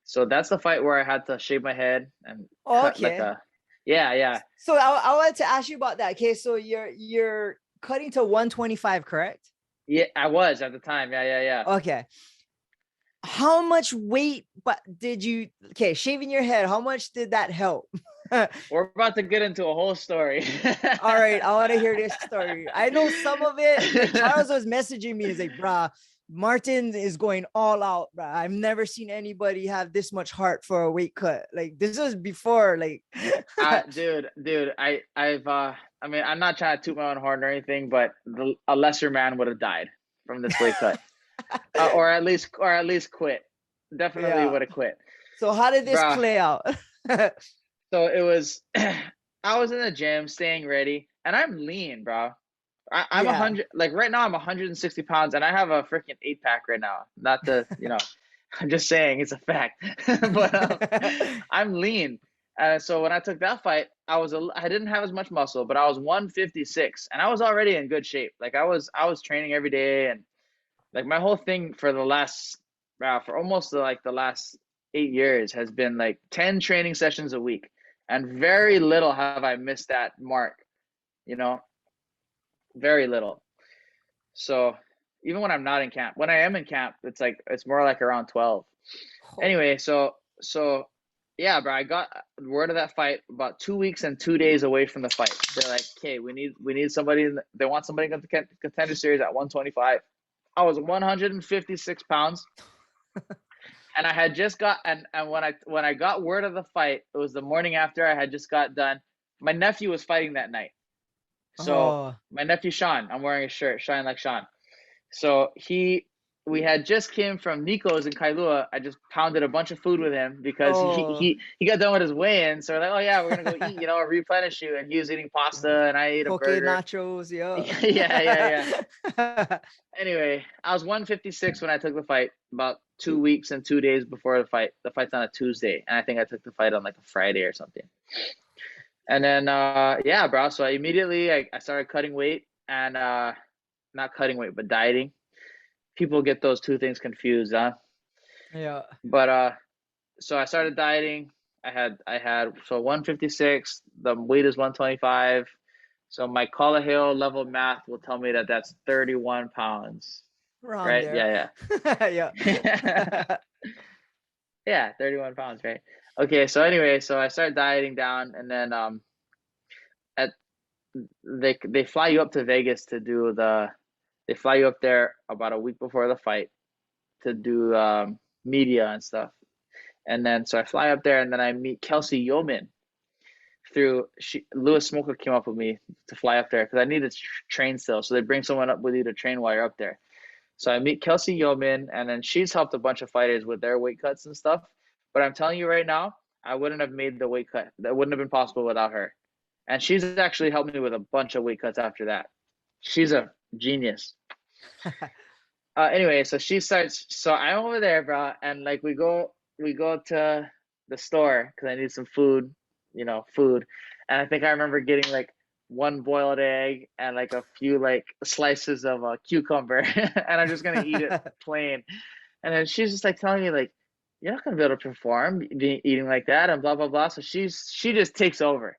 Speaker 2: So that's the fight where I had to shave my head and cut like
Speaker 1: Okay.
Speaker 2: a, yeah, yeah,
Speaker 1: So I wanted to ask you about that. Okay, so you're cutting to 125, correct?
Speaker 2: yeah. I was at the time. Yeah, yeah, yeah.
Speaker 1: Okay. How much weight but did you okay, shaving your head, how much did that help?
Speaker 2: We're about to get into a whole story.
Speaker 1: All right, I want to hear this story. I know some of it. Like Charles was messaging me, he's like, brah, Martin is going all out, brah. I've never seen anybody have this much heart for a weight cut. Like this was before, like
Speaker 2: Dude, I mean, I'm not trying to toot my own horn or anything, but a lesser man would have died from this weight cut, or at least quit. Definitely
Speaker 1: yeah.
Speaker 2: would have quit,
Speaker 1: So how did this
Speaker 2: bruh.
Speaker 1: play out?
Speaker 2: So it was, I was in the gym, staying ready, and I'm lean, bro. I'm
Speaker 1: Yeah.
Speaker 2: 100, like right now, I'm 160 pounds, and I have a freaking 8 pack right now. Not to, I'm just saying it's a fact, but I'm lean. So when I took that fight, I didn't have as much muscle, but I was 156, and I was already in good shape. Like I was training every day, and like my whole thing for the last, for almost like the last 8 years has been like 10 training sessions a week, and very little have I missed that mark. You know, very little. So even when I'm not in camp, when I am in camp, it's more like around 12.
Speaker 1: Oh,
Speaker 2: Anyway, so yeah, bro, I got word of that fight about 2 weeks and 2 days away from the fight. They're like, okay, we need somebody. They want somebody in the Contender Series at 125. I was 156 pounds, and I had just got and when I got word of the fight, it was the morning after I had just got done. My nephew was fighting that night, so
Speaker 1: oh,
Speaker 2: my nephew Sean, I'm wearing a shirt, Shine Like Sean. So we had just came from Nico's in Kailua. I just pounded a bunch of food with him because he
Speaker 1: oh.
Speaker 2: he he got done with his weigh-in. So we're like, oh yeah, we're gonna go eat, replenish you. And he was eating pasta, and I ate a
Speaker 1: Poke
Speaker 2: burger.
Speaker 1: nachos, yeah.
Speaker 2: Yeah. Anyway, I was 156 when I took the fight. About 2 weeks and 2 days before the fight. The fight's on a Tuesday, and I think I took the fight on like a Friday or something. And then yeah, bro. So I started cutting weight and not cutting weight, but dieting. People get those two things confused, huh?
Speaker 1: Yeah.
Speaker 2: But so I started dieting. I had so 156. The weight is 125. So my Hill level math will tell me that that's 31 pounds,
Speaker 1: Around
Speaker 2: right?
Speaker 1: there.
Speaker 2: Yeah,
Speaker 1: Yeah.
Speaker 2: yeah. Yeah, 31 pounds, right? Okay, so anyway, so I started dieting down, and then at they fly you up to Vegas to do they fly you up there about a week before the fight to do media and stuff. And then so I fly up there, and then I meet Kelsey Yeoman Lewis Smoker came up with me to fly up there because I needed to train still. So they bring someone up with you to train while you're up there. So I meet Kelsey Yeoman, and then she's helped a bunch of fighters with their weight cuts and stuff. But I'm telling you right now, I wouldn't have made the weight cut. That wouldn't have been possible without her. And she's actually helped me with a bunch of weight cuts after that. She's a genius. Anyway, so she starts. So I'm over there, bro, and like we go to the store because I need some food. food. And I think I remember getting like one boiled egg and like a few like slices of a cucumber, and I'm just gonna eat it plain. And then she's just like telling me like, you're not gonna be able to perform eating like that and blah blah blah. So she just takes over.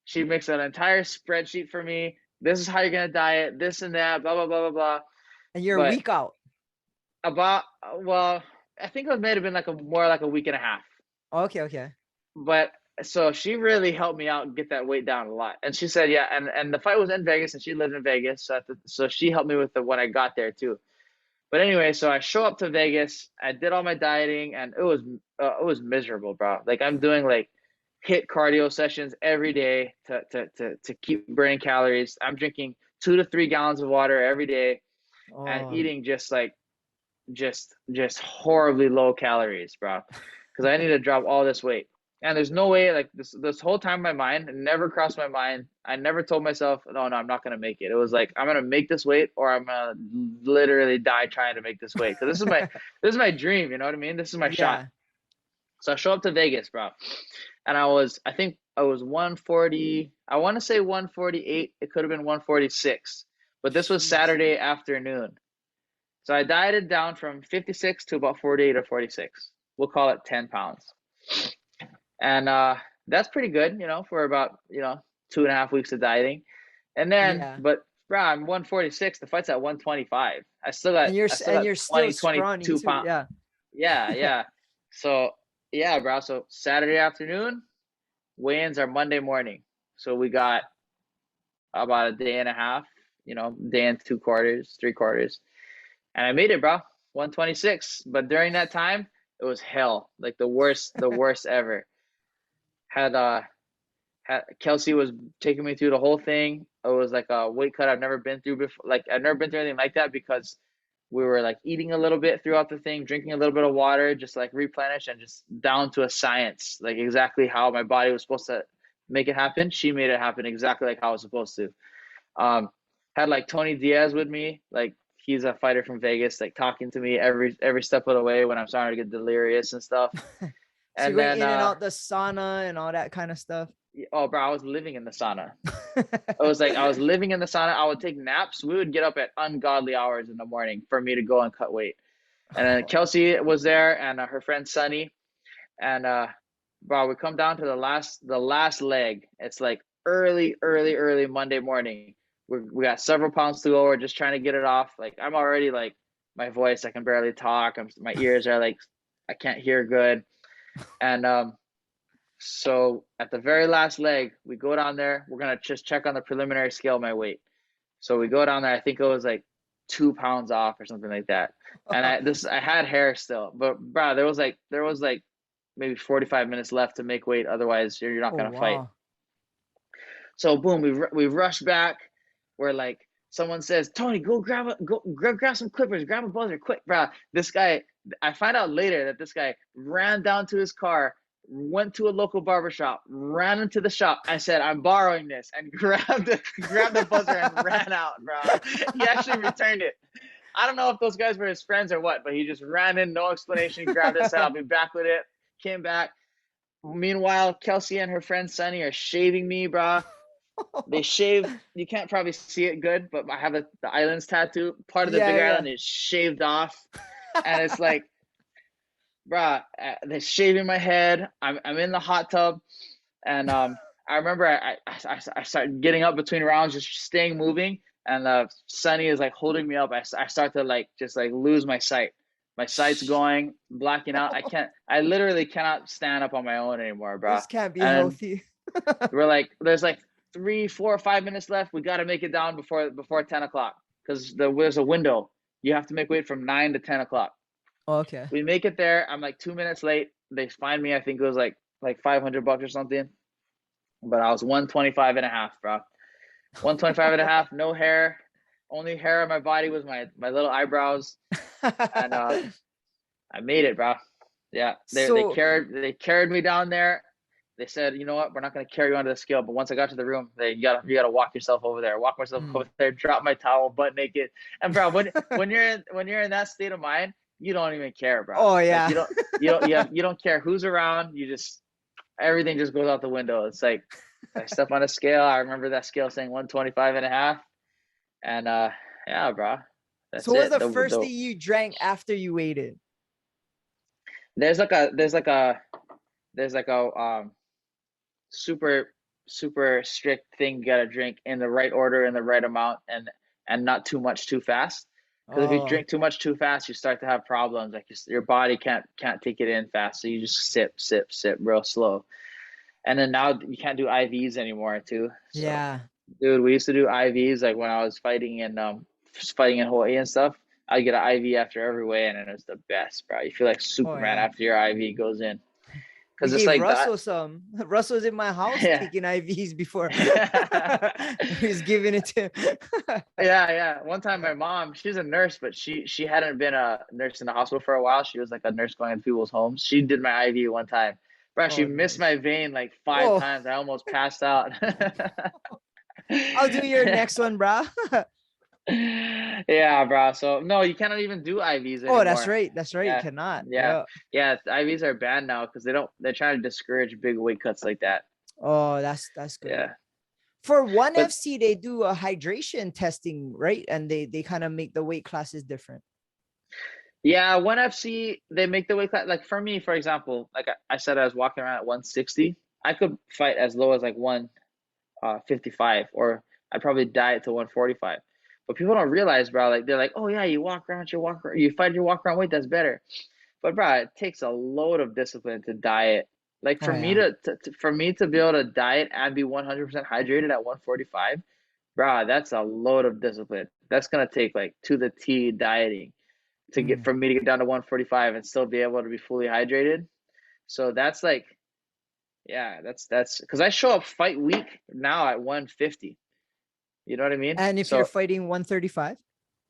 Speaker 2: She makes an entire spreadsheet for me. This is how you're gonna diet, this and that, blah blah blah blah blah.
Speaker 1: And you're a
Speaker 2: But
Speaker 1: week out.
Speaker 2: about well, I think it might have been like more like a week and a half.
Speaker 1: Okay.
Speaker 2: But so she really helped me out and get that weight down a lot. And she said, yeah, and the fight was in Vegas, and she lived in Vegas, so she helped me with the when I got there too. But anyway, so I show up to Vegas. I did all my dieting, and it was miserable, bro. Like I'm doing like hit cardio sessions every day to keep burning calories. I'm drinking 2 to 3 gallons of water every day, and eating just horribly low calories, bro. Because I need to drop all this weight. And there's no way, like this whole time in my mind, it never crossed my mind. I never told myself, no, I'm not gonna make it. It was like I'm gonna make this weight, or I'm gonna literally die trying to make this weight. Because this is my dream. You know what I mean? This is my shot. So I show up to Vegas, bro, and I think I was 140. I want to say 148. It could have been 146, but this was Saturday afternoon. So I dieted down from 56 to about 48 or 46. We'll call it 10 pounds. And that's pretty good, for about 2.5 weeks of dieting. And then, but bro, I'm 146. The fight's at 125. I still got,
Speaker 1: you're still
Speaker 2: 22 pounds. Yeah. So yeah, bro. So Saturday afternoon, weigh-ins are Monday morning. So we got about a day and a half, day and 3/4. And I made it, bro. 126. But during that time, it was hell. Like the worst ever. Had Kelsey was taking me through the whole thing. It was like a weight cut I've never been through before. Like I've never been through anything like that, because we were like eating a little bit throughout the thing, drinking a little bit of water, just like replenish, and just down to a science, like exactly how my body was supposed to make it happen. She made it happen exactly like how I was supposed to. Had like Tony Diaz with me, like he's a fighter from Vegas, like talking to me every step of the way when I'm starting to get delirious and stuff.
Speaker 1: So and then in and out the sauna and all that kind of stuff.
Speaker 2: Oh, bro, I was living in the sauna. I was living in the sauna. I would take naps. We would get up at ungodly hours in the morning for me to go and cut weight. And then Kelsey was there, and her friend Sunny. And bro, we come down to the last leg. It's like early Monday morning. We got several pounds to go. We're just trying to get it off. Like I'm already like my voice, I can barely talk. My ears are like I can't hear good. And so at the very last leg, we go down there. We're gonna just check on the preliminary scale my weight. So we go down there. I think it was like 2 pounds off or something like that. And I had hair still, but bro, there was like maybe 45 minutes left to make weight. Otherwise, you're not gonna fight. So boom, we rush back. We're like, someone says, Tony, go grab some clippers, grab a buzzer, quick, bro. This guy, I find out later that this guy ran down to his car, went to a local barbershop, ran into the shop. I said, I'm borrowing this, and grabbed the buzzer and ran out, bro. He actually returned it. I don't know if those guys were his friends or what, but he just ran in, no explanation, grabbed it, said, I'll be back with it, came back. Meanwhile, Kelsey and her friend Sunny are shaving me, bro. They shave. You can't probably see it good, but I have the islands tattoo. Part of the big island is shaved off, and it's like, bruh, they're shaving my head. I'm in the hot tub, and I remember I started getting up between rounds, just staying moving, and Sunny is like holding me up. I start to like just like lose my sight. My sight's going, blacking out. I literally cannot stand up on my own anymore, bro.
Speaker 1: This can't be healthy.
Speaker 2: We're like, there's like 3, 4, or 5 minutes left. We got to make it down before 10 o'clock, because there's a window. You have to make weight from 9 to 10 o'clock.
Speaker 1: Okay.
Speaker 2: We make it there. I'm like 2 minutes late. They find me. I think it was like $500 or something. But I was 125 and a half, bro. 125 and a half, no hair. Only hair on my body was my little eyebrows. And I made it, bro. Yeah. They carried me down there. They said, you know what, we're not going to carry you onto the scale. But once I got to the room, you gotta walk yourself over there. Walk myself over there, drop my towel, butt naked. And bro, when you're in that state of mind, you don't even care, bro.
Speaker 1: Oh yeah.
Speaker 2: Like, you don't care who's around. You just everything just goes out the window. It's like I step on a scale. I remember that scale saying 125.5, and yeah, bro,
Speaker 1: So
Speaker 2: that's
Speaker 1: what was
Speaker 2: it.
Speaker 1: the first thing you drank after you weighed in?
Speaker 2: There's like a super super strict thing you gotta drink in the right order, in the right amount, and not too much too fast. Because if you
Speaker 1: Oh,
Speaker 2: drink too much too fast, you start to have problems. Like your body can't take it in fast, so you just sip real slow. And then now you can't do IVs anymore too. So,
Speaker 1: yeah.
Speaker 2: dude, we used to do IVs like when I was fighting in Hawaii and stuff. I get an IV after every weigh-in, and it's the best, bro. You feel like
Speaker 1: Oh
Speaker 2: Superman
Speaker 1: yeah.
Speaker 2: after your IV goes in,
Speaker 1: We
Speaker 2: because it's
Speaker 1: gave
Speaker 2: like that.
Speaker 1: Russell some. Russell's in my house
Speaker 2: Yeah.
Speaker 1: taking IVs before. He's giving it to him.
Speaker 2: Yeah, yeah. One time
Speaker 1: Yeah.
Speaker 2: my mom, she's a nurse, but she hadn't been a nurse in the hospital for a while. She was like a nurse going to people's homes. She did my IV one time. Bro, she
Speaker 1: Oh,
Speaker 2: missed my
Speaker 1: nice.
Speaker 2: vein like five
Speaker 1: Whoa.
Speaker 2: times. I almost passed out.
Speaker 1: I'll do your next one, bro.
Speaker 2: Yeah, bro. So no, you cannot even do IVs
Speaker 1: Oh, that's
Speaker 2: anymore.
Speaker 1: right. That's right. You
Speaker 2: Yeah,
Speaker 1: cannot.
Speaker 2: yeah,
Speaker 1: Yeah.
Speaker 2: yeah. IVs are banned now because they're trying to discourage big weight cuts like that.
Speaker 1: Oh, that's good.
Speaker 2: Yeah.
Speaker 1: For one
Speaker 2: But
Speaker 1: FC, they do a hydration testing, right? And they kind of make the weight classes different.
Speaker 2: yeah, one FC, they make the weight class. Like for me, for example, like I said, I was walking around at 160. I could fight as low as like 155, or I'd probably diet to 145. But people don't realize, bro. Like they're like, oh yeah, you fight your walk around weight. That's better. But bro, it takes a load of discipline to diet. Like
Speaker 1: Oh
Speaker 2: for me
Speaker 1: yeah.
Speaker 2: to be able to diet and be 100% hydrated at 145, bro, that's a load of discipline. That's gonna take like to the T dieting to get
Speaker 1: Mm.
Speaker 2: for me to get down to 145 and still be able to be fully hydrated. So that's like, yeah, that's because I show up fight week now at 150. You know what I mean?
Speaker 1: And if you're
Speaker 2: So
Speaker 1: fighting 135?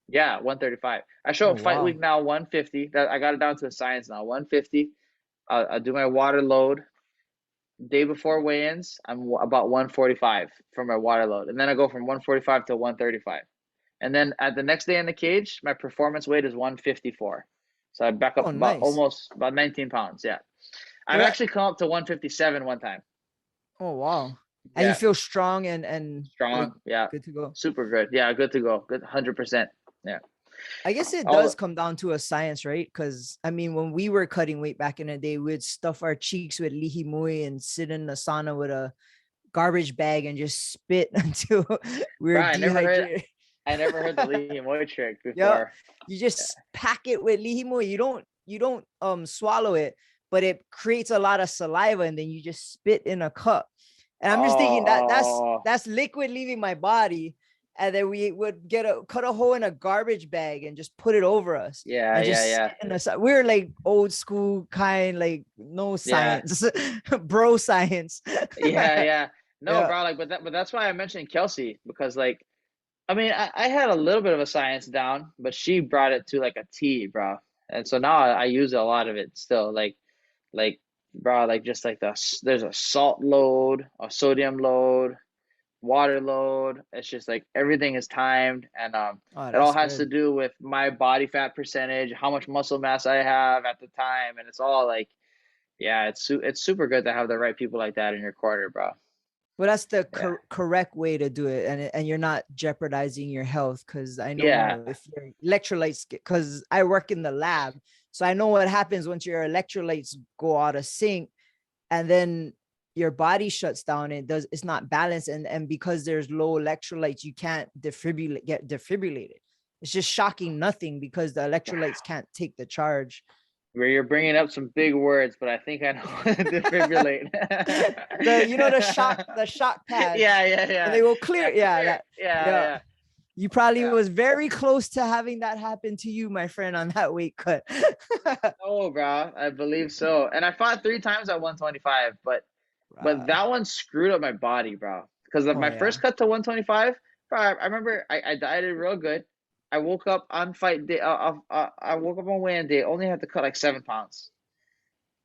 Speaker 2: yeah, 135. I show
Speaker 1: Oh
Speaker 2: up fight week
Speaker 1: wow.
Speaker 2: now 150. That I got it down to a science now. 150. I do my water load. Day before weigh-ins, I'm about 145 for my water load, and then I go from 145 to 135. And then at the next day in the cage, my performance weight is 154. So I back up
Speaker 1: Oh nice.
Speaker 2: about 19 pounds. Yeah. I've
Speaker 1: Well that,
Speaker 2: actually come up to 157 one time.
Speaker 1: oh wow. And you
Speaker 2: Yeah.
Speaker 1: feel strong and like
Speaker 2: Strong. Yeah.
Speaker 1: good to go.
Speaker 2: Super good. Yeah. Good to go. Good. 100%. Yeah.
Speaker 1: I guess it does
Speaker 2: All,
Speaker 1: come down to a science, right? Because I mean, when we were cutting weight back in the day, we'd stuff our cheeks with lihimui and sit in the sauna with a garbage bag and just spit until we were
Speaker 2: bro,
Speaker 1: dehydrated.
Speaker 2: I never heard the Lee Moy trick
Speaker 1: Yeah,
Speaker 2: before.
Speaker 1: you
Speaker 2: Yeah.
Speaker 1: just pack it with lihimui. You don't swallow it, but it creates a lot of saliva, and then you just spit in a cup. And I'm just thinking that that's
Speaker 2: Oh,
Speaker 1: that's liquid leaving my body, and then we would cut a hole in a garbage bag and just put it over us
Speaker 2: yeah,
Speaker 1: and
Speaker 2: yeah,
Speaker 1: just
Speaker 2: yeah.
Speaker 1: sit in the we're like old school kind, like no
Speaker 2: Yeah.
Speaker 1: science, bro science.
Speaker 2: Yeah, yeah. No,
Speaker 1: Yeah.
Speaker 2: bro, like, but that's why I mentioned Kelsey, because like, I mean, I had a little bit of a science down, but she brought it to like a T, bro. And so now I use a lot of it still. Like, bro, like just like there's a salt load, a sodium load, water load. It's just like everything is timed, and
Speaker 1: Oh,
Speaker 2: it all
Speaker 1: that's
Speaker 2: has to
Speaker 1: good.
Speaker 2: do with my body fat percentage, how much muscle mass I have at the time, and it's all like, yeah, it's super good to have the right people like that in your corner, bro.
Speaker 1: Well, that's the
Speaker 2: Yeah,
Speaker 1: correct way to do it, and you're not jeopardizing your health. Because I
Speaker 2: yeah,
Speaker 1: know if your electrolytes, because I work in the lab, so I know what happens once your electrolytes go out of sync, and then your body shuts down. It's not balanced, and because there's low electrolytes, you can't get defibrillated. It's just shocking nothing because the electrolytes can't take the charge.
Speaker 2: where you're bringing up some big words, but I think I know how to defibrillate.
Speaker 1: The shock pads
Speaker 2: Yeah, yeah,
Speaker 1: when
Speaker 2: yeah,
Speaker 1: they go
Speaker 2: yeah,
Speaker 1: clear. Yeah,
Speaker 2: clear.
Speaker 1: that
Speaker 2: Yeah,
Speaker 1: yeah.
Speaker 2: yeah,
Speaker 1: You probably
Speaker 2: yeah.
Speaker 1: was very close to having that happen to you, my friend, on that weight cut.
Speaker 2: Oh, bro, I believe so. And I fought three times at 125, but that one screwed up my body, bro. Because of
Speaker 1: Oh
Speaker 2: my
Speaker 1: yeah.
Speaker 2: first cut to 125, bro, I remember I dieted real good. I woke up on fight day. I woke up on weigh-in day. Only had to cut like 7 pounds.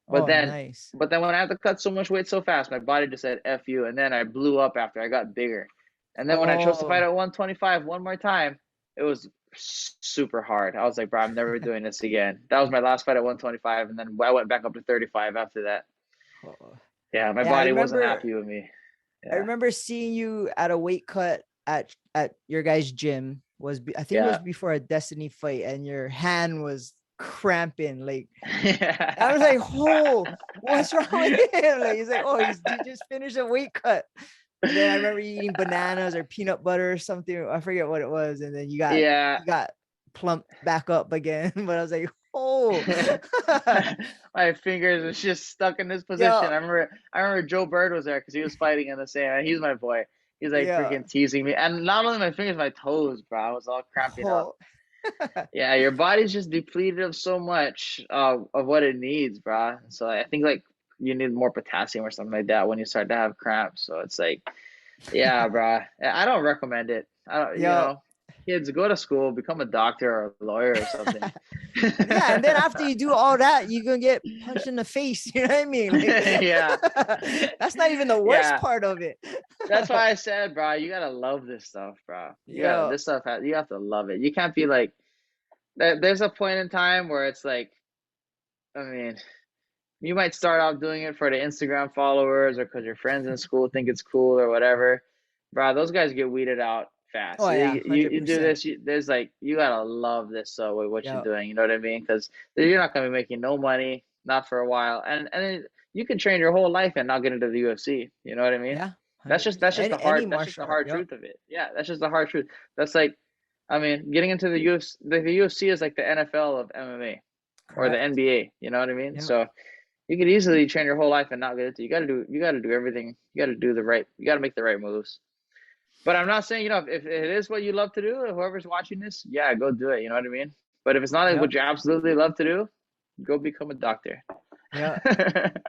Speaker 2: But
Speaker 1: Oh,
Speaker 2: then,
Speaker 1: nice.
Speaker 2: but then when I had to cut so much weight so fast, my body just said "F you," and then I blew up after I got bigger. And then when I chose to fight
Speaker 1: Oh,
Speaker 2: at 125 one more time, it was super hard. I was like, bro, I'm never doing this again. That was my last fight at 125, and then I went back up to 35 after that.
Speaker 1: oh.
Speaker 2: Yeah, my
Speaker 1: Yeah,
Speaker 2: body wasn't happy with me.
Speaker 1: I
Speaker 2: Yeah.
Speaker 1: remember seeing you at a weight cut at your guys' gym. I think it was
Speaker 2: Yeah.
Speaker 1: before a Destiny fight, and your hand was cramping. Like I was like,
Speaker 2: Yeah.
Speaker 1: "Oh, what's wrong with him?" Like he's like, "Oh, he just finished a weight cut." And then I remember you eating bananas or peanut butter or something. I forget what it was. And then
Speaker 2: Yeah.
Speaker 1: you got plumped back up again. But I was like, "Oh,
Speaker 2: My fingers was just stuck in this position.
Speaker 1: yeah,
Speaker 2: I remember Joe Bird was there because he was fighting in the same, and he's my boy. He's like
Speaker 1: yeah,
Speaker 2: freaking teasing me. And not only my fingers, my toes, bro. I was all cramping up.
Speaker 1: oh,
Speaker 2: Yeah, your body's just depleted of so much of what it needs, bro. So I think like you need more potassium or something like that when you start to have cramps. So it's like, yeah, bro. I don't recommend it. I don't,
Speaker 1: yeah."
Speaker 2: kids go to school, become a doctor or a lawyer or something.
Speaker 1: Yeah, and then after you do all that, you're gonna get punched in the face. You know what I mean? Like,
Speaker 2: Yeah.
Speaker 1: that's not even the worst
Speaker 2: Yeah.
Speaker 1: part of it.
Speaker 2: That's why I said, bro, you gotta love this stuff, bro.
Speaker 1: Yeah,
Speaker 2: This stuff, you have to love it. You can't be like, there's a point in time where it's like, I mean, you might start off doing it for the Instagram followers or because your friends in school think it's cool or whatever. Bro, those guys get weeded out fast.
Speaker 1: oh yeah,
Speaker 2: You do
Speaker 1: 100%.
Speaker 2: this, there's like, you gotta love this, with what you're
Speaker 1: Yeah,
Speaker 2: doing. You know what I mean? Because you're not gonna be making no money, not for a while. And then you can train your whole life and not get into the UFC. You know what I mean?
Speaker 1: yeah,
Speaker 2: That's
Speaker 1: 100%. Any
Speaker 2: that's just
Speaker 1: martial
Speaker 2: the
Speaker 1: art.
Speaker 2: hard
Speaker 1: Yeah,
Speaker 2: truth of it. Yeah, that's just the hard truth. That's like, I mean, getting into the UFC, the UFC is like the NFL of MMA or the
Speaker 1: correct.
Speaker 2: NBA. You know what I mean?
Speaker 1: Yeah,
Speaker 2: So you could easily train your whole life and not get it. You got to do everything. You got to make the right moves. But I'm not saying, if it is what you love to do, whoever's watching this, yeah, go do it. You know what I mean? But if it's not like
Speaker 1: yeah,
Speaker 2: what you absolutely love to do, go become a doctor.
Speaker 1: yeah.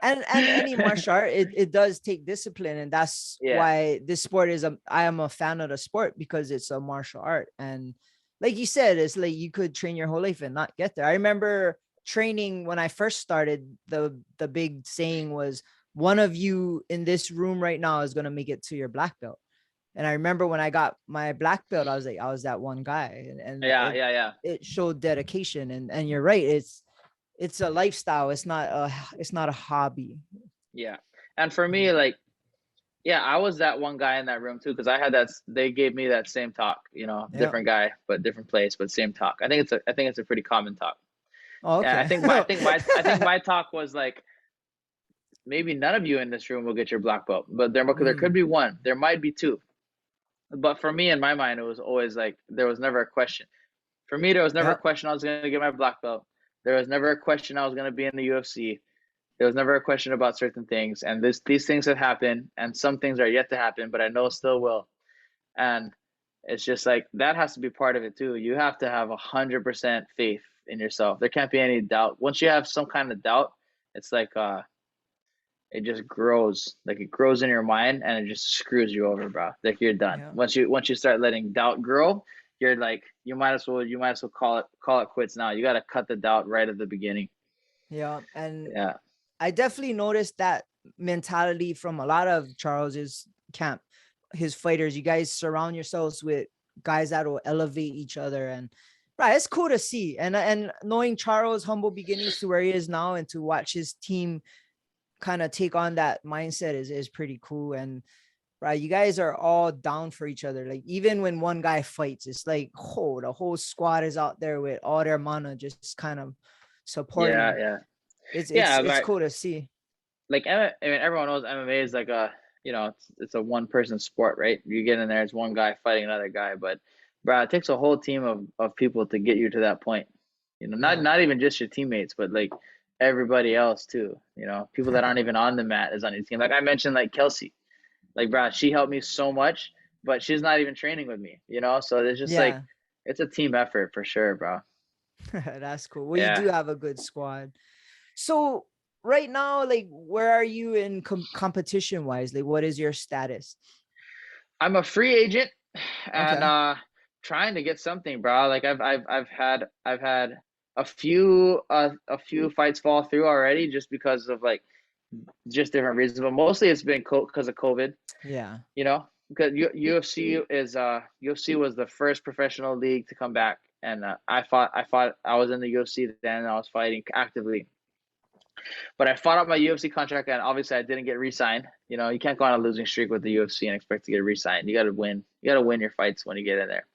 Speaker 1: And any martial art, it does take discipline, and that's
Speaker 2: Yeah.
Speaker 1: why this sport I am a fan of the sport, because it's a martial art. And like you said, it's like you could train your whole life and not get there. I remember training when I first started. The big saying was, one of you in this room right now is going to make it to your black belt. And I remember when I got my black belt, I was like, I was that one guy. And
Speaker 2: Yeah, yeah, yeah.
Speaker 1: it showed dedication. And you're right, it's a lifestyle. It's not a hobby.
Speaker 2: Yeah. And for me, like, yeah, I was that one guy in that room too, because I had they gave me that same talk,
Speaker 1: Yeah.
Speaker 2: different guy, but different place, but same talk. I think it's a pretty common talk.
Speaker 1: Oh,
Speaker 2: Yeah,
Speaker 1: okay.
Speaker 2: I think my talk was like, maybe none of you in this room will get your black belt, but there could
Speaker 1: Mm,
Speaker 2: be one, there might be two. But for me, in my mind, it was always like, there was never a question. For me, there was never a
Speaker 1: yep.
Speaker 2: question I was going to get my black belt. There was never a question I was going to be in the UFC. There was never a question about certain things, and these things have happened, and some things are yet to happen, but I know still will. And it's just like that has to be part of it too. You have to have 100% faith in yourself. There can't be any doubt. Once you have some kind of doubt, it's like it just grows. Like it grows in your mind, and it just screws you over, bro. Like you're done.
Speaker 1: Yeah.
Speaker 2: Once you start letting doubt grow, you're like, you might as well call it quits now. You got to cut the doubt right at the beginning.
Speaker 1: Yeah. And
Speaker 2: Yeah.
Speaker 1: I definitely noticed that mentality from a lot of Charles's camp, his fighters. You guys surround yourselves with guys that will elevate each other, and right, it's cool to see. And knowing Charles' humble beginnings to where he is now, and to watch his team kind of take on that mindset is pretty cool. And right, you guys are all down for each other. Like even when one guy fights, it's like, oh, the whole squad is out there with all their mana, just kind of
Speaker 2: Yeah,
Speaker 1: supporting.
Speaker 2: yeah.
Speaker 1: It's
Speaker 2: Yeah,
Speaker 1: it's
Speaker 2: but
Speaker 1: cool to see.
Speaker 2: like I mean, everyone knows MMA is like it's a one person sport, right? You get in there, it's one guy fighting another guy, but bro, it takes a whole team of people to get you to that point.
Speaker 1: Yeah.
Speaker 2: Not even just your teammates, but like everybody else too. People that aren't even on the mat is on your team. Like I mentioned, like Kelsey, like bro, she helped me so much, but she's not even training with me. So it's just like
Speaker 1: Yeah.
Speaker 2: it's a team effort for sure, bro.
Speaker 1: That's cool. Well, you
Speaker 2: Yeah.
Speaker 1: do have a good squad. So right now, like, where are you in competition wise? Like, what is your status?
Speaker 2: I'm a free agent and
Speaker 1: Okay.
Speaker 2: trying to get something, bro. Like I've had a few fights fall through already just because of like just different reasons, but mostly it's been because of COVID,
Speaker 1: Yeah.
Speaker 2: because UFC was the first professional league to come back, and I was in the UFC then, and I was fighting actively, But I fought out my UFC contract, and obviously I didn't get re-signed. You know, you can't go on a losing streak with the UFC and expect to get re-signed. You got to win. You got to win your fights when you get in there.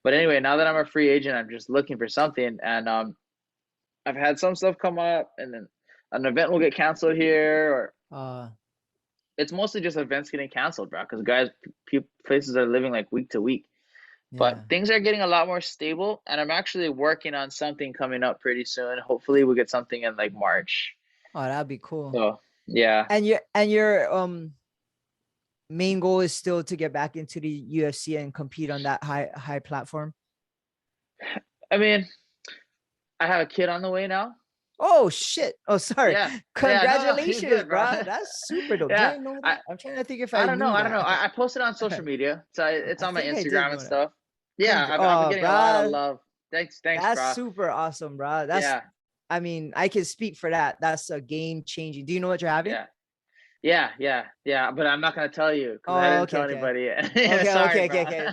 Speaker 2: But anyway, now that I'm a free agent, I'm just looking for something, and I've had some stuff come up, and then an event will get canceled here, or it's mostly just events getting canceled, bro. Because guys, places are living like week to week. But things are getting a lot more stable, and I'm actually working on something coming up pretty soon. Hopefully, we'll get something in like March.
Speaker 1: Oh, that'd be cool.
Speaker 2: So yeah.
Speaker 1: And your main goal is still to get back into the UFC and compete on that high platform?
Speaker 2: I mean, I have a kid on the way now.
Speaker 1: Oh shit! Oh, sorry.
Speaker 2: Yeah.
Speaker 1: Congratulations,
Speaker 2: Yeah, no, good,
Speaker 1: bro. That's super dope.
Speaker 2: Yeah.
Speaker 1: Did I know that? I'm trying to think if
Speaker 2: I don't
Speaker 1: knew
Speaker 2: know.
Speaker 1: that.
Speaker 2: I don't know. I posted on social media, so it's on my Instagram and stuff. Yeah, I've been getting
Speaker 1: bro,
Speaker 2: a lot of love. Thanks,
Speaker 1: that's
Speaker 2: bro.
Speaker 1: super awesome, bro. That's I mean, I can speak for that. That's a game changing. Do you know what you're having?
Speaker 2: Yeah. But I'm not gonna tell you because I didn't tell anybody yet.
Speaker 1: Okay.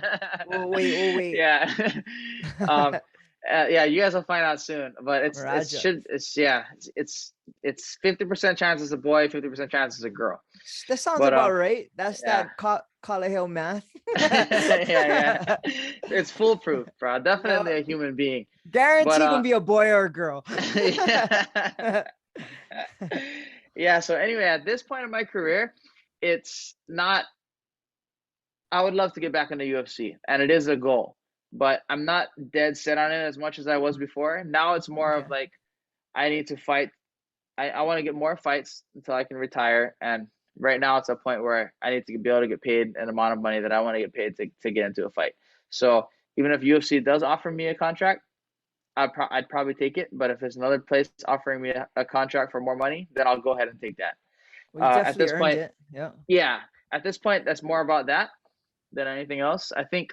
Speaker 1: We'll wait.
Speaker 2: Yeah. Yeah, you guys will find out soon. But it's 50% chance it's a boy, 50% chance it's a girl.
Speaker 1: That sounds about right. That's that Kalahil math.
Speaker 2: Yeah. It's foolproof, bro. Definitely a human being.
Speaker 1: Guaranteed gonna be a boy or a girl.
Speaker 2: Yeah. So anyway, at this point in my career, it's not. I would love to get back in the UFC, and it is a goal. But I'm not dead set on it as much as I was before. Now it's more of like I need to fight. I want to get more fights until I can retire. And right now it's a point where I need to be able to get paid an amount of money that I want to get paid to get into a fight. So even if UFC does offer me a contract, I'd probably take it. But if there's another place offering me a contract for more money, then I'll go ahead and take that.
Speaker 1: Well, at this
Speaker 2: point, at this point, that's more about that than anything else. I think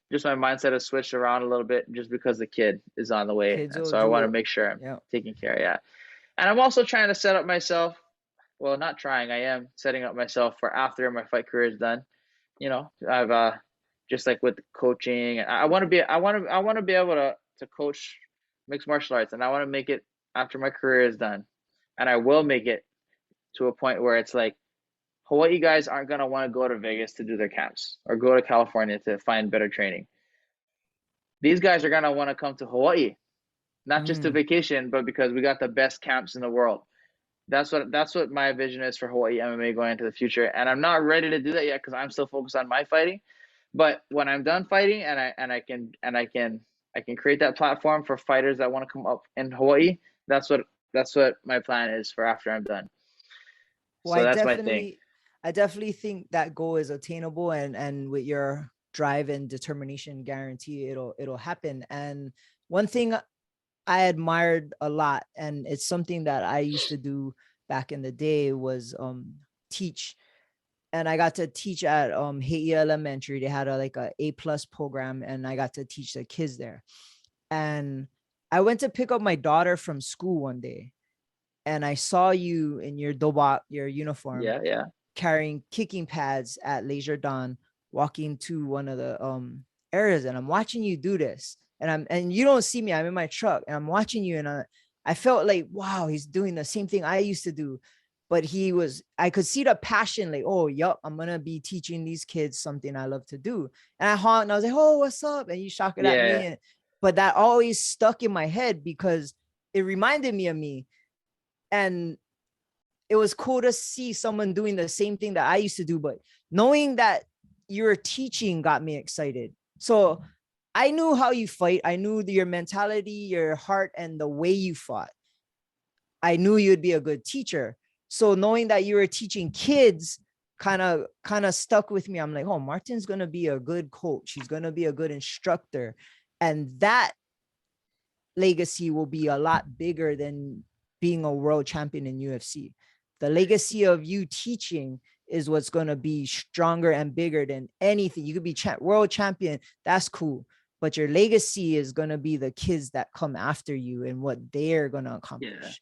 Speaker 2: just my mindset has switched around a little bit just because the kid is on the way. So I want to make sure I'm taking care. Yeah. And I'm also trying to set up myself. Well, not trying. I am setting up myself for after my fight career is done. You know, I've just like with coaching. I want to be able to coach mixed martial arts, and I want to make it after my career is done. And I will make it to a point where it's like Hawaii guys aren't going to want to go to Vegas to do their camps or go to California to find better training. These guys are going to want to come to Hawaii, not just to vacation, but because we got the best camps in the world. That's what my vision is for Hawaii MMA going into the future. And I'm not ready to do that yet because I'm still focused on my fighting. But when I'm done fighting and I can create that platform for fighters that want to come up in Hawaii, that's what my plan is for after I'm done.
Speaker 1: Well, so that's my thing. I definitely think that goal is attainable, and with your drive and determination, guarantee it'll happen. And one thing I admired a lot, and it's something that I used to do back in the day, was teach. And I got to teach at Hawai'i Elementary. They had a A+ program, and I got to teach the kids there. And I went to pick up my daughter from school one day, and I saw you in your dobak, your uniform.
Speaker 2: Yeah.
Speaker 1: Carrying kicking pads at Leisure Dawn, walking to one of the areas, and I'm watching you do this, and you don't see me. I'm in my truck, and I'm watching you, and I felt like, wow, he's doing the same thing I used to do, but I could see the passion, like, oh, yup, I'm gonna be teaching these kids something I love to do. And I honked, and I was like, oh, what's up? And you shocked at me, but that always stuck in my head because it reminded me of me, and it was cool to see someone doing the same thing that I used to do, but knowing that you're teaching got me excited. So I knew how you fight. I knew your mentality, your heart, and the way you fought. I knew you'd be a good teacher. So knowing that you were teaching kids kind of stuck with me. I'm like, oh, Martin's going to be a good coach. He's going to be a good instructor. And that legacy will be a lot bigger than being a world champion in UFC. The legacy of you teaching is what's going to be stronger and bigger than anything. You could be world champion. That's cool. But your legacy is going to be the kids that come after you and what they're going to accomplish.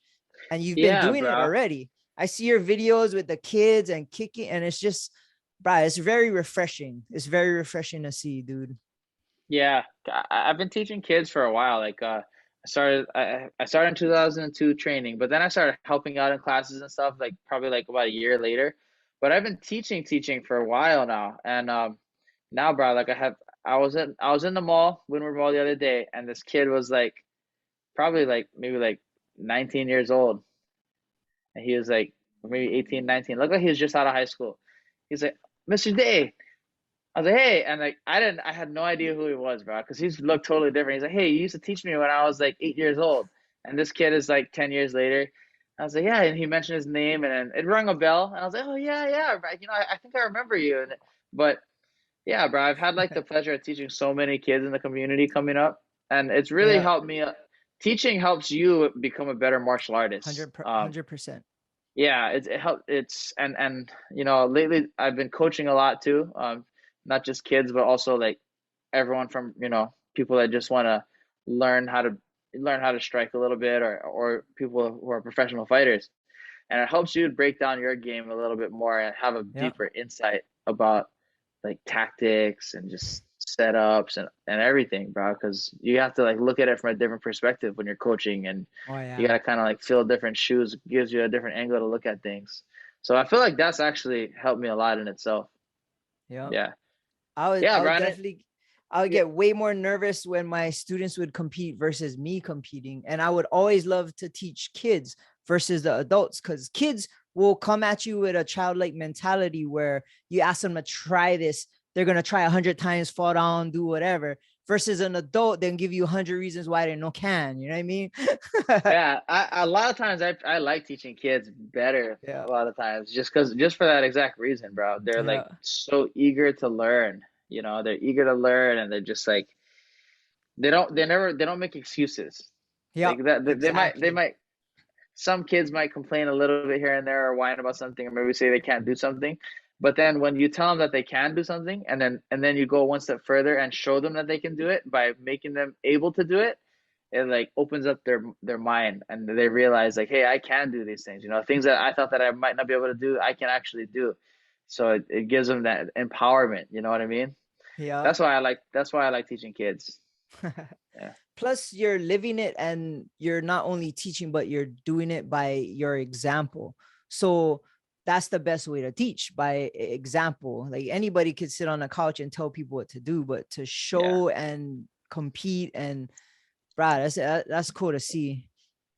Speaker 1: And you've been doing it already. I see your videos with the kids and kicking, and it's just, bro, it's very refreshing. It's very refreshing to see, dude.
Speaker 2: Yeah. I've been teaching kids for a while. I started in 2002 training, but then I started helping out in classes and stuff like probably like about a year later. But I've been teaching for a while now, and now, bro, like I was in the mall, Windward Mall the other day, and this kid was like probably like maybe like 19 years old, and he was like maybe 18, 19. Looked like he was just out of high school. He's like, Mr. Day. I was like, hey, and like I had no idea who he was, bro, because he's looked totally different. He's like, hey, you used to teach me when I was like 8 years old, and this kid is like 10 years later. I was like, yeah, and he mentioned his name, and then it rang a bell, and I was like, oh yeah, yeah, right. I think I remember you, but yeah, bro, I've had like the pleasure of teaching so many kids in the community coming up, and it's really
Speaker 1: Yeah,
Speaker 2: helped me. Teaching helps you become a better martial artist.
Speaker 1: 100%.
Speaker 2: Yeah, it helped. It's and lately I've been coaching a lot too. Not just kids, but also like everyone from people that just want to learn how to learn how to strike a little bit, or people who are professional fighters, and it helps you break down your game a little bit more and have a
Speaker 1: Yeah.
Speaker 2: deeper insight about like tactics and just setups and everything, bro. Because you have to like look at it from a different perspective when you're coaching, and
Speaker 1: Oh
Speaker 2: you got
Speaker 1: yeah.
Speaker 2: to kind of like fill different shoes, gives you a different angle to look at things. So I feel like that's actually helped me a lot in itself.
Speaker 1: Yeah.
Speaker 2: Yeah,
Speaker 1: I
Speaker 2: yeah,
Speaker 1: would
Speaker 2: Brian.
Speaker 1: definitely I would
Speaker 2: Yeah,
Speaker 1: get way more nervous when my students would compete versus me competing. And I would always love to teach kids versus the adults, because kids will come at you with a childlike mentality where you ask them to try this, they're gonna try 100 times, fall down, do whatever. Versus an adult, then give you 100 reasons why they no can. You know what I mean?
Speaker 2: yeah. A lot of times I like teaching kids better.
Speaker 1: Yeah.
Speaker 2: A lot of times, just for that exact reason, bro. They're like
Speaker 1: Yeah.
Speaker 2: so eager to learn. They're eager to learn, and they're just like they don't make excuses
Speaker 1: Yeah.
Speaker 2: like that. They
Speaker 1: Exactly.
Speaker 2: might some kids might complain a little bit here and there or whine about something or maybe say they can't do something. But then when you tell them that they can do something, and then you go one step further and show them that they can do it by making them able to do it, it like opens up their mind, and they realize like, hey, I can do these things. Things that I thought that I might not be able to do, I can actually do. So it gives them that empowerment. You know what I mean?
Speaker 1: Yeah.
Speaker 2: That's why I like teaching kids. Yeah.
Speaker 1: Plus you're living it, and you're not only teaching but you're doing it by your example. So that's the best way to teach, by example. Like anybody could sit on a couch and tell people what to do, but to
Speaker 2: Yeah.
Speaker 1: show and compete, and bro, that's cool to see.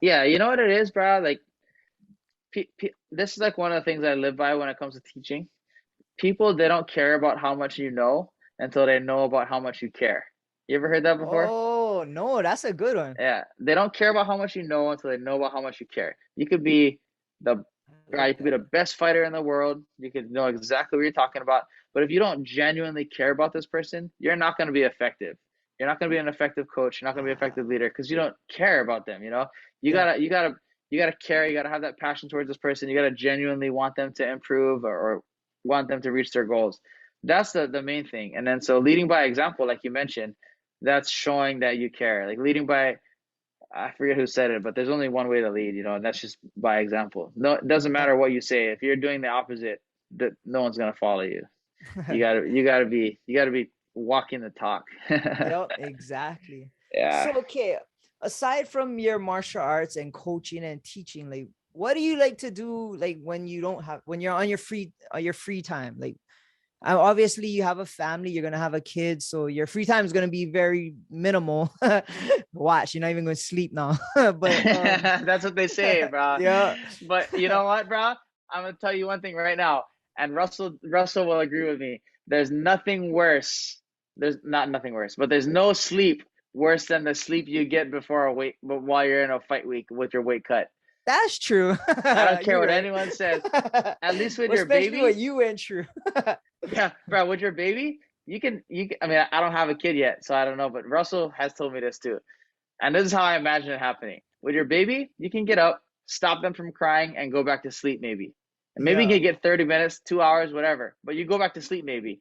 Speaker 2: Yeah, you know what it is, bro? Like this is like one of the things I live by when it comes to teaching. People, they don't care about how much you know until they know about how much you care. You ever heard that before?
Speaker 1: Oh no, that's a good one.
Speaker 2: Yeah, they don't care about how much you know until they know about how much you care. You could be the
Speaker 1: I
Speaker 2: guy, you
Speaker 1: like
Speaker 2: could be
Speaker 1: that.
Speaker 2: the best fighter in the world. You could know exactly what you're talking about. But if you don't genuinely care about this person, you're not going to be effective. You're not going to be an effective coach. You're not going to be an
Speaker 1: Ah,
Speaker 2: effective leader because you don't care about them. You
Speaker 1: yeah.
Speaker 2: gotta, you gotta, you gotta care. You gotta have that passion towards this person. You gotta genuinely want them to improve, or want them to reach their goals. That's the main thing. And then so leading by example, like you mentioned, that's showing that you care. Like leading by, I forget who said it, but there's only one way to lead, and that's just by example. No, it doesn't
Speaker 1: Yeah.
Speaker 2: matter what you say. If you're doing the opposite, that no one's gonna follow you. You gotta be walking the talk.
Speaker 1: Yep, exactly.
Speaker 2: Yeah.
Speaker 1: So, okay, aside from your martial arts and coaching and teaching, like, what do you like to do, like, when you don't have, when you're on your free time? Like, obviously you have a family, you're gonna have a kid, so your free time is gonna be very minimal. Watch, you're not even gonna sleep now. But
Speaker 2: That's what they say, bro.
Speaker 1: yeah,
Speaker 2: But you know what, bro? I'm gonna tell you one thing right now, and Russell will agree with me. There's nothing worse. There's not nothing worse, but there's no sleep worse than the sleep you get before a weight, but while you're in a fight week with your weight cut.
Speaker 1: that's true.
Speaker 2: I don't care
Speaker 1: You're
Speaker 2: what
Speaker 1: right.
Speaker 2: anyone says. At least with
Speaker 1: Well,
Speaker 2: your
Speaker 1: especially what
Speaker 2: baby,
Speaker 1: you went through.
Speaker 2: yeah, bro, with your baby, you can. I mean, I don't have a kid yet, so I don't know, but Russell has told me this too. And this is how I imagine it happening. With your baby, you can get up, stop them from crying, and go back to sleep maybe. And maybe you
Speaker 1: Yeah.
Speaker 2: can get 30 minutes, 2 hours, whatever. But you go back to sleep maybe.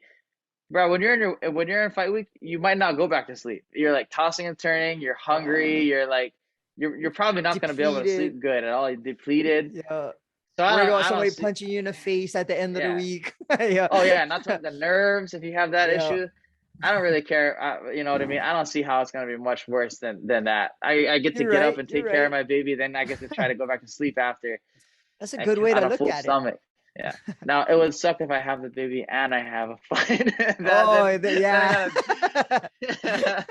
Speaker 2: Bro, when you're in fight week, you might not go back to sleep. You're like tossing and turning, you're hungry, you're probably not gonna be able to
Speaker 1: Depleted.
Speaker 2: sleep good at all. You're depleted.
Speaker 1: Yeah.
Speaker 2: So
Speaker 1: Worried about
Speaker 2: I don't
Speaker 1: somebody
Speaker 2: see,
Speaker 1: punching you in the face at the end of the
Speaker 2: yeah.
Speaker 1: week. Yeah.
Speaker 2: Oh yeah, not to the nerves if you have that
Speaker 1: Yeah.
Speaker 2: issue. I don't really care. You know what I mean? I don't see how it's gonna be much worse than that. I get to
Speaker 1: You're
Speaker 2: get up
Speaker 1: right.
Speaker 2: and
Speaker 1: You're
Speaker 2: take care of
Speaker 1: right.
Speaker 2: my baby, then I get to try to go back to sleep after
Speaker 1: That's a good way to
Speaker 2: on a
Speaker 1: look
Speaker 2: full
Speaker 1: at it.
Speaker 2: stomach. Yeah. Now it would suck if I have the baby and I have a fight.
Speaker 1: Oh,
Speaker 2: Then I
Speaker 1: yeah.
Speaker 2: gotta.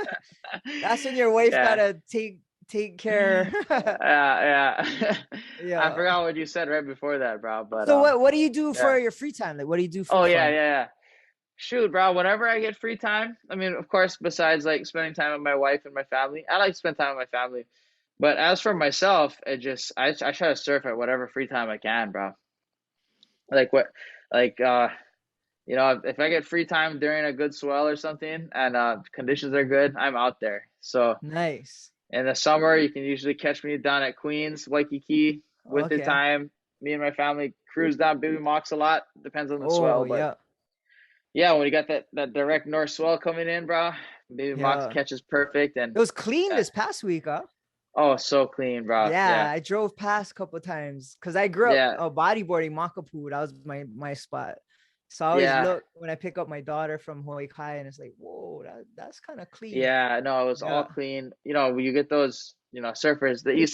Speaker 1: That's when your wife
Speaker 2: Yeah.
Speaker 1: gotta take care.
Speaker 2: Yeah. I
Speaker 1: Yeah.
Speaker 2: forgot what you said right before that, bro. But
Speaker 1: So what do you do
Speaker 2: yeah.
Speaker 1: for your free time? Like, what do you do for
Speaker 2: Oh
Speaker 1: fun?
Speaker 2: yeah. Shoot, bro, whenever I get free time, I mean, of course, besides like spending time with my wife and my family, I like to spend time with my family. But as for myself, I try to surf at whatever free time I can, bro. Like what like if I get free time during a good swell or something and conditions are good, I'm out there. So
Speaker 1: Nice.
Speaker 2: in the summer, you can usually catch me down at Queens, Waikiki, winter
Speaker 1: Okay.
Speaker 2: time. Me and my family cruise down Baby Mocks a lot. Depends on the
Speaker 1: Oh,
Speaker 2: swell, but
Speaker 1: yeah.
Speaker 2: yeah, when you got that direct north swell coming in, bro, Baby Mox
Speaker 1: Yeah.
Speaker 2: catches perfect and
Speaker 1: It was clean
Speaker 2: uh,
Speaker 1: this past week, huh?
Speaker 2: oh, so clean, bro.
Speaker 1: Yeah,
Speaker 2: Yeah,
Speaker 1: I drove past a couple times because I grew up
Speaker 2: yeah,
Speaker 1: bodyboarding Makapu. That was my spot. So I always
Speaker 2: yeah,
Speaker 1: look when I pick up my daughter from Hawai'i, and it's like, whoa, that's kind of clean.
Speaker 2: yeah. No, it was all
Speaker 1: Yeah.
Speaker 2: clean. When you get those, surfers, the east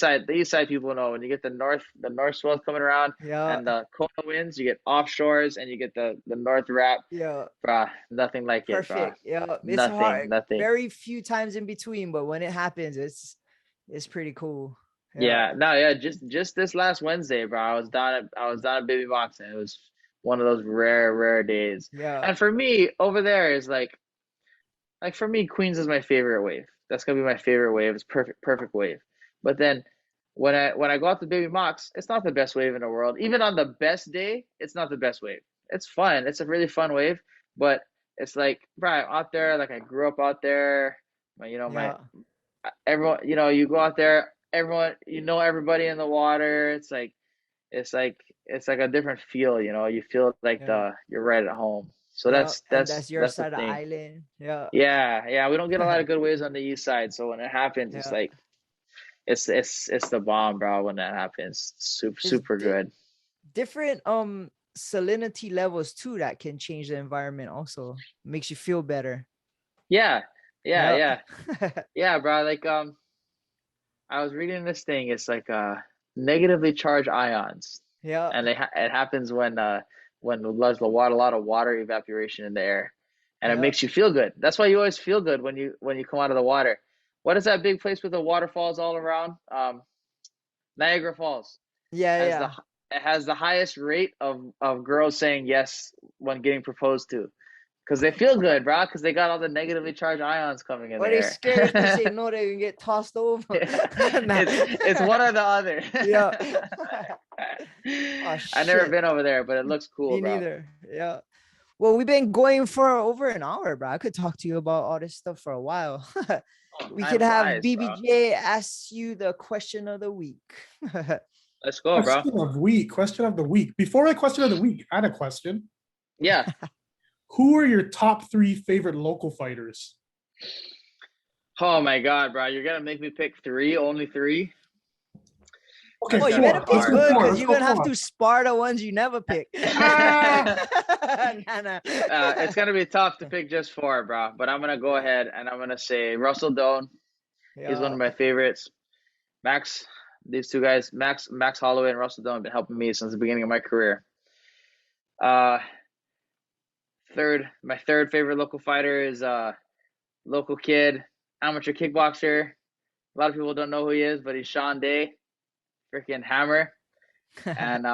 Speaker 2: side people know when you get the north swell coming around
Speaker 1: Yeah.
Speaker 2: and the Kona winds, you get offshores and you get the north wrap,
Speaker 1: Yeah.
Speaker 2: bruh. Nothing like it, bruh.
Speaker 1: Perfect. Yeah. It's
Speaker 2: Nothing,
Speaker 1: hard.
Speaker 2: nothing.
Speaker 1: Very few times in between, but when it happens, it's pretty cool. Yeah.
Speaker 2: Yeah, no, yeah, just this last Wednesday, bro. I was down at Baby Box and it was one of those rare days.
Speaker 1: Yeah.
Speaker 2: And for me, over there is like for me, Queens is my favorite wave. That's gonna be my favorite wave. It's perfect wave. But then when I go out to Baby Mox, it's not the best wave in the world. Even on the best day, it's not the best wave. It's fun. It's a really fun wave, but it's like, bro, I'm out there, like I grew up out there. My
Speaker 1: Yeah.
Speaker 2: everyone, you go out there, everyone, everybody in the water. It's like a different feel, you feel like
Speaker 1: Yeah.
Speaker 2: you're right at home. So
Speaker 1: Yeah.
Speaker 2: that's
Speaker 1: And
Speaker 2: that's
Speaker 1: that's your
Speaker 2: that's the
Speaker 1: side of the
Speaker 2: thing.
Speaker 1: island. Yeah.
Speaker 2: Yeah, we don't get a lot of good waves on the east side, so when it happens, it's
Speaker 1: Yeah.
Speaker 2: like it's the bomb, bro. When that happens, super
Speaker 1: It's
Speaker 2: super good.
Speaker 1: different salinity levels too that can change the environment also. Makes you feel better.
Speaker 2: Yeah, yeah,
Speaker 1: Yeah.
Speaker 2: yeah, yeah, bro. Like I was reading this thing. It's like negatively charged ions,
Speaker 1: Yeah.
Speaker 2: and it happens when there's a lot of water evaporation in the air, and it
Speaker 1: Yeah.
Speaker 2: makes you feel good. That's why you always feel good when you come out of the water. What is that big place with the waterfalls all around? Niagara Falls
Speaker 1: Yeah.
Speaker 2: has the
Speaker 1: Yeah.
Speaker 2: it has the highest rate of girls saying yes when getting proposed to because they feel good, bro. Because they got all the negatively charged ions coming in the
Speaker 1: Or they
Speaker 2: air.
Speaker 1: scared if they say no, they can get tossed over. Nah.
Speaker 2: It's one or the other.
Speaker 1: Yeah. Oh
Speaker 2: I've never
Speaker 1: shit.
Speaker 2: been over there, but it looks cool,
Speaker 1: Me
Speaker 2: bro.
Speaker 1: neither. Yeah. Well, we've been going for over an hour, bro. I could talk to you about all this stuff for a while.
Speaker 2: Oh,
Speaker 1: We
Speaker 2: time
Speaker 1: could have
Speaker 2: flies, bro.
Speaker 1: BBJ ask you the question of the week.
Speaker 2: Let's go, bro.
Speaker 3: Question of the week. Before I question of the week, I had a question.
Speaker 2: Yeah.
Speaker 3: Who are your top 3 favorite local fighters?
Speaker 2: Oh my God, bro. You're gonna make me pick three, only three?
Speaker 3: Okay,
Speaker 1: Oh, you
Speaker 2: four.
Speaker 1: better pick
Speaker 2: Let's go
Speaker 1: good
Speaker 3: four.
Speaker 1: because
Speaker 3: Let's
Speaker 1: you're
Speaker 3: go
Speaker 1: gonna have
Speaker 3: four.
Speaker 1: to spar the ones you never pick. Nah.
Speaker 2: It's gonna be tough to pick just four, bro. But I'm gonna go ahead and I'm gonna say Russell Doan. He's one
Speaker 1: Yeah.
Speaker 2: of my favorites. Max, these two guys, Max Holloway and Russell Doan, have been helping me since the beginning of my career. Uh, my third favorite local fighter is local kid, amateur kickboxer. A lot of people don't know who he is, but he's Sean Day, freaking hammer. And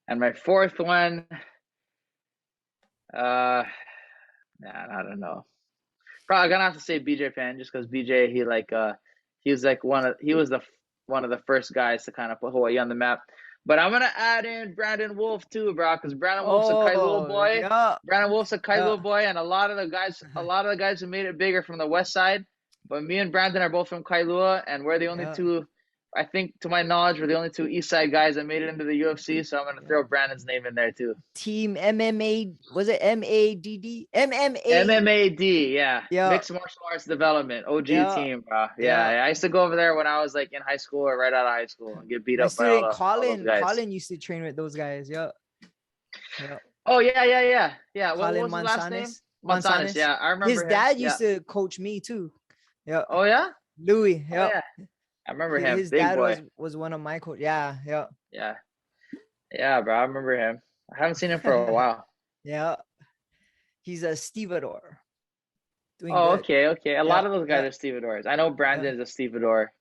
Speaker 2: and my fourth one, I don't know. Probably gonna have to say BJ Penn just because BJ he was like one of the first guys to kind of put Hawaii on the map. But I'm gonna add in Brandon Wolf too, bro, because Brandon Wolf's a Kailua
Speaker 1: Oh,
Speaker 2: boy.
Speaker 1: yeah.
Speaker 2: Brandon Wolf's a Kailua
Speaker 1: Yeah.
Speaker 2: boy, and a lot of the guys who made it bigger from the west side. But me and Brandon are both from Kailua, and we're the only
Speaker 1: Yeah.
Speaker 2: two. I think, to my knowledge, we're the only two East Side guys that made it into the UFC. So I'm gonna throw Brandon's name in there too.
Speaker 1: Team MMA, was it MADD? MMA.
Speaker 2: MMAD, yeah.
Speaker 1: Yeah.
Speaker 2: Mixed Martial Arts Development, OG
Speaker 1: Yeah.
Speaker 2: team, bro.
Speaker 1: Yeah.
Speaker 2: Yeah. I used to go over there when I was like in high school or right out of high school and get beat
Speaker 1: My
Speaker 2: up by all
Speaker 1: student
Speaker 2: those guys.
Speaker 1: Colin used to train with those guys. Yeah. Yeah.
Speaker 2: Oh yeah. What
Speaker 1: Colin
Speaker 2: was his last name?
Speaker 1: Manzanes.
Speaker 2: Manzanes, yeah, I remember
Speaker 1: his
Speaker 2: him.
Speaker 1: dad
Speaker 2: Yeah.
Speaker 1: used to coach me too. Yeah.
Speaker 2: Oh yeah.
Speaker 1: Louis.
Speaker 2: Oh
Speaker 1: Yeah.
Speaker 2: yeah. I remember him.
Speaker 1: His
Speaker 2: Big
Speaker 1: dad
Speaker 2: boy.
Speaker 1: was one of my coach. Yeah. Yeah.
Speaker 2: Yeah. Yeah, bro. I remember him. I haven't seen him for a while.
Speaker 1: Yeah. He's a stevedore. Doing
Speaker 2: Oh,
Speaker 1: good.
Speaker 2: okay, okay. A lot of those guys
Speaker 1: Yeah.
Speaker 2: are stevedores. I know Brandon is a stevedore.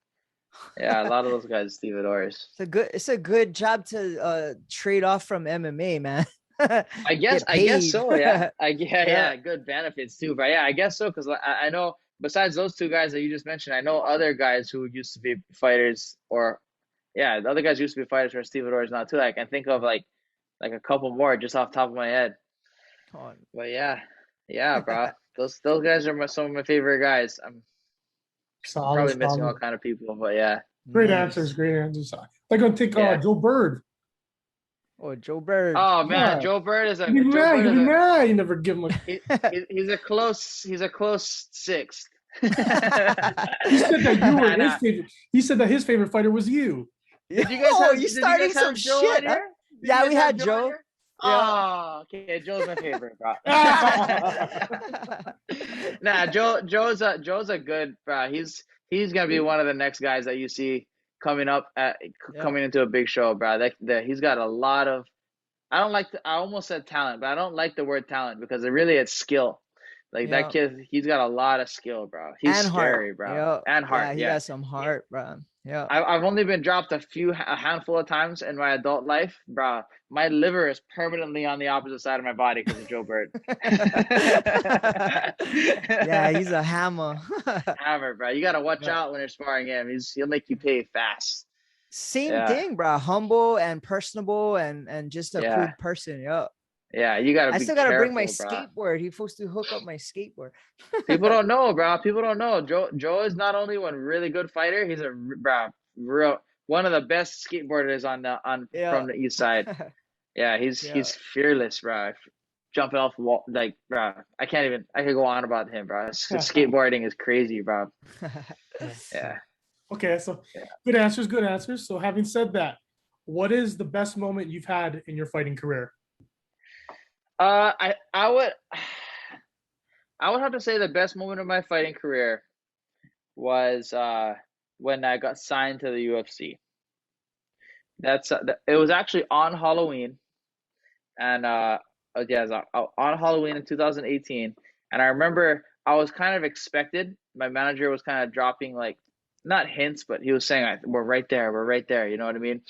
Speaker 2: Yeah, a lot of those guys are stevedores.
Speaker 1: It's a good job to trade off from MMA, man.
Speaker 2: I guess so. Yeah. Yeah. Good benefits too. But yeah, I guess so because I know besides those two guys that you just mentioned, I know other guys who used to be fighters or yeah, the other guys used to be fighters who are stevedores now too. I can think of like a couple more just off the top of my head. But yeah, bro. Those guys are some of my favorite guys. I'm probably missing all kind of people, but yeah.
Speaker 3: Great answers. They're gonna take Joe Bird.
Speaker 1: Oh, Joe Bird.
Speaker 2: Oh man, Joe Bird is a.
Speaker 3: You never give him a.
Speaker 2: He's a close sixth.
Speaker 3: He said that you were his favorite. He said that his favorite fighter was you.
Speaker 2: Did you guys have?
Speaker 1: You starting some shit? Huh? Yeah, we had Joe.
Speaker 2: Oh, okay. Joe's my favorite, bro. Nah, Joe's a good bro. He's gonna be one of the next guys that you see coming up coming into a big show, bro. That he's got a lot of. I almost said talent, but I don't like the word talent because it's skill. Like that kid, he's got a lot of skill, bro. He's scary, bro. And heart.
Speaker 1: Yeah, he has some heart, bro. Yeah.
Speaker 2: I've only been dropped a handful of times in my adult life, bro. My liver is permanently on the opposite side of my body because of Joe Bird.
Speaker 1: Yeah, he's a hammer.
Speaker 2: Hammer, bro. You gotta watch out when you're sparring him. He'll make you pay fast.
Speaker 1: Same thing, bro. Humble and personable and just a cool person. Yeah.
Speaker 2: Yeah, you gotta.
Speaker 1: I still gotta bring my
Speaker 2: skateboard.
Speaker 1: skateboard. He's supposed to hook up my skateboard.
Speaker 2: People don't know, bro. People don't know. Joe is not only one really good fighter. He's a real one of the best skateboarders from the east side. Yeah, he's fearless, bro. Jumping off the wall, like, bro. I could go on about him, bro. Skateboarding is crazy, bro. Yeah.
Speaker 3: Okay, so good answers. So having said that, what is the best moment you've had in your fighting career?
Speaker 2: I would have to say the best moment of my fighting career was when I got signed to the UFC. It was actually on Halloween, and on Halloween in 2018. And I remember I was kind of expected. My manager was kind of dropping like not hints, but he was saying we're right there. You know what I mean?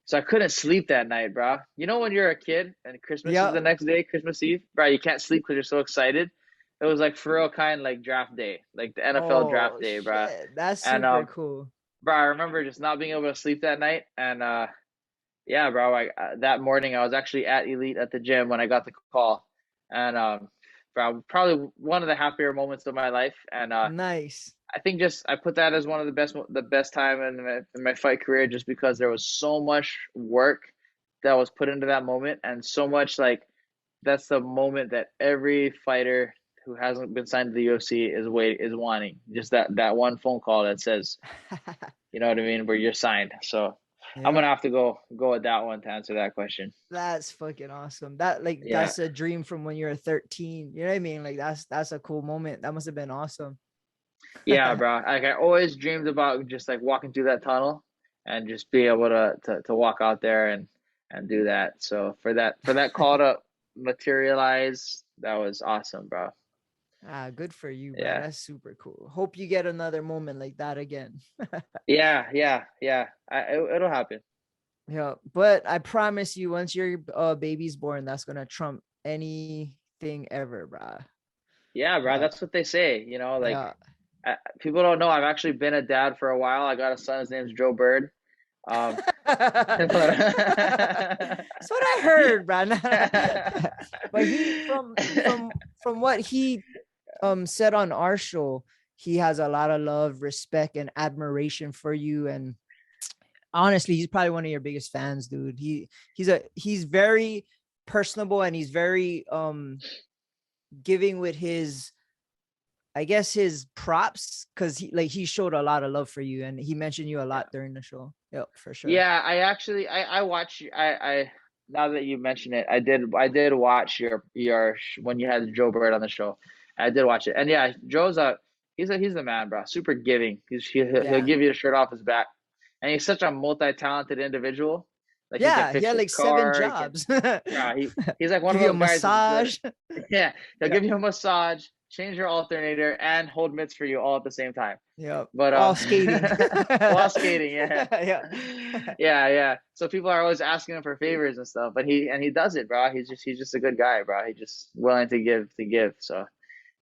Speaker 2: So I couldn't sleep that night, bro. You know when you're a kid and Christmas is the next day, Christmas Eve, bro, you can't sleep because you're so excited. It was like for real kind like draft day, like the NFL draft day, bro.
Speaker 1: That's super cool.
Speaker 2: Bro, I remember just not being able to sleep that night. And yeah, bro, that morning I was actually at Elite at the gym when I got the call. And bro, probably one of the happier moments of my life. And
Speaker 1: nice.
Speaker 2: I think I put that as one of the best time in my fight career, just because there was so much work that was put into that moment, and so much that's the moment that every fighter who hasn't been signed to the UFC is wanting. Just that one phone call that says, you know what I mean, where you're signed. So I'm gonna have to go with that one to answer that question.
Speaker 1: That's fucking awesome. That's a dream from when you were 13. You know what I mean? Like that's a cool moment. That must have been awesome.
Speaker 2: Yeah, bro. Like I always dreamed about just like walking through that tunnel and just be able to walk out there and do that. So for that call to materialize, that was awesome, bro.
Speaker 1: Good for you, bro. That's super cool. Hope you get another moment like that again.
Speaker 2: Yeah. It'll happen.
Speaker 1: Yeah, but I promise you, once your baby's born, that's gonna trump anything ever, bro.
Speaker 2: Yeah, bro. That's what they say. You know, like. People don't know I've actually been a dad for a while. I got a son. His name's Joe Bird. That's
Speaker 1: what I heard, bro. But he from what he said on our show, he has a lot of love, respect, and admiration for you. And honestly, he's probably one of your biggest fans, dude. He's very personable, and he's very giving with his, I guess, his props, because he showed a lot of love for you, and he mentioned you a lot during the show. Yep, for sure.
Speaker 2: Yeah, I actually I watch now that you mention it, I did watch your when you had Joe Bird on the show. I did watch it, and yeah, Joe's he's the man, bro. Super giving. He'll
Speaker 1: Yeah.
Speaker 2: give you the shirt off his back, and he's such a multi-talented individual. Like he can
Speaker 1: Yeah, he
Speaker 2: fix
Speaker 1: had
Speaker 2: your
Speaker 1: like 7
Speaker 2: car. He can,
Speaker 1: jobs.
Speaker 2: bro, he's like one
Speaker 1: Give
Speaker 2: of
Speaker 1: you a
Speaker 2: those guys that's good.
Speaker 1: massage.
Speaker 2: Yeah, he'll
Speaker 1: Yeah.
Speaker 2: give you a massage, change your alternator, and hold mitts for you all at the same time.
Speaker 1: Yeah.
Speaker 2: But
Speaker 1: While skating.
Speaker 2: while skating, yeah.
Speaker 1: Yeah.
Speaker 2: Yeah. So people are always asking him for favors and stuff, but he does it, bro. He's just a good guy, bro. He's just willing to give. So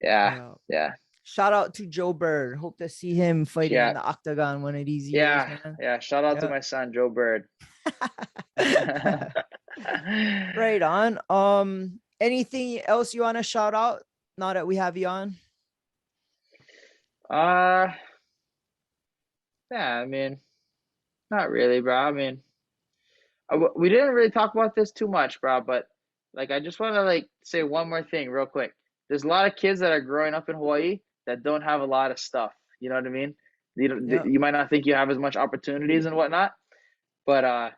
Speaker 2: yeah,
Speaker 1: Yeah.
Speaker 2: yeah,
Speaker 1: Shout out to Joe Bird. Hope to see him fighting in
Speaker 2: yeah,
Speaker 1: the octagon one of these years,
Speaker 2: yeah,
Speaker 1: man.
Speaker 2: yeah. Shout out to
Speaker 1: Yeah.
Speaker 2: my son, Joe Bird.
Speaker 1: Right on. Anything else you want to shout out now that we have you on?
Speaker 2: Uh, yeah. I mean, not really, bro. I mean, we didn't really talk about this too much, bro. But like, I just want to like say one more thing real quick. There's a lot of kids that are growing up in Hawaii that don't have a lot of stuff. You know what I mean?
Speaker 1: Yeah.
Speaker 2: You might not think you have as much opportunities and whatnot, but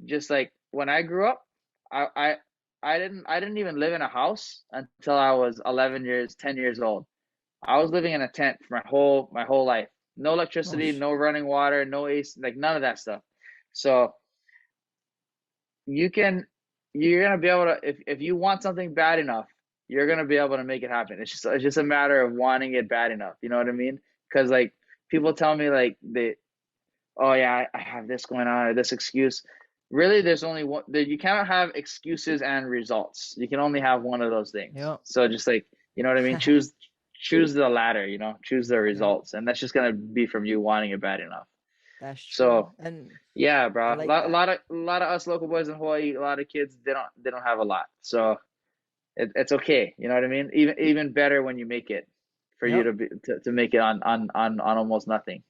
Speaker 2: just like when I grew up, I I I didn't even live in a house until I was 10 years old. I was living in a tent for my whole life. No
Speaker 1: Oh,
Speaker 2: electricity, no running water, no AC, like none of that stuff. So you can you're gonna be able to if you want something bad enough, you're gonna be able to make it happen. It's just a matter of wanting it bad enough. You know what I mean? Because like people tell me like oh yeah, I have this going on or this excuse. Really, there's only one. You cannot have excuses and results. You can only have one of those things.
Speaker 1: yeah.
Speaker 2: So just like you know what I mean. Choose the latter. You know, choose the
Speaker 1: Yeah,
Speaker 2: results, and that's just gonna be from you wanting it bad enough.
Speaker 1: that's true.
Speaker 2: So
Speaker 1: And
Speaker 2: yeah,
Speaker 1: I
Speaker 2: bro. A
Speaker 1: like
Speaker 2: lot, a
Speaker 1: that.
Speaker 2: lot of a lot of us local boys in Hawaii, a lot of kids they don't have a lot. So it's okay. You know what I mean? Even better when you make it for you
Speaker 1: Yep.
Speaker 2: to make it on almost nothing.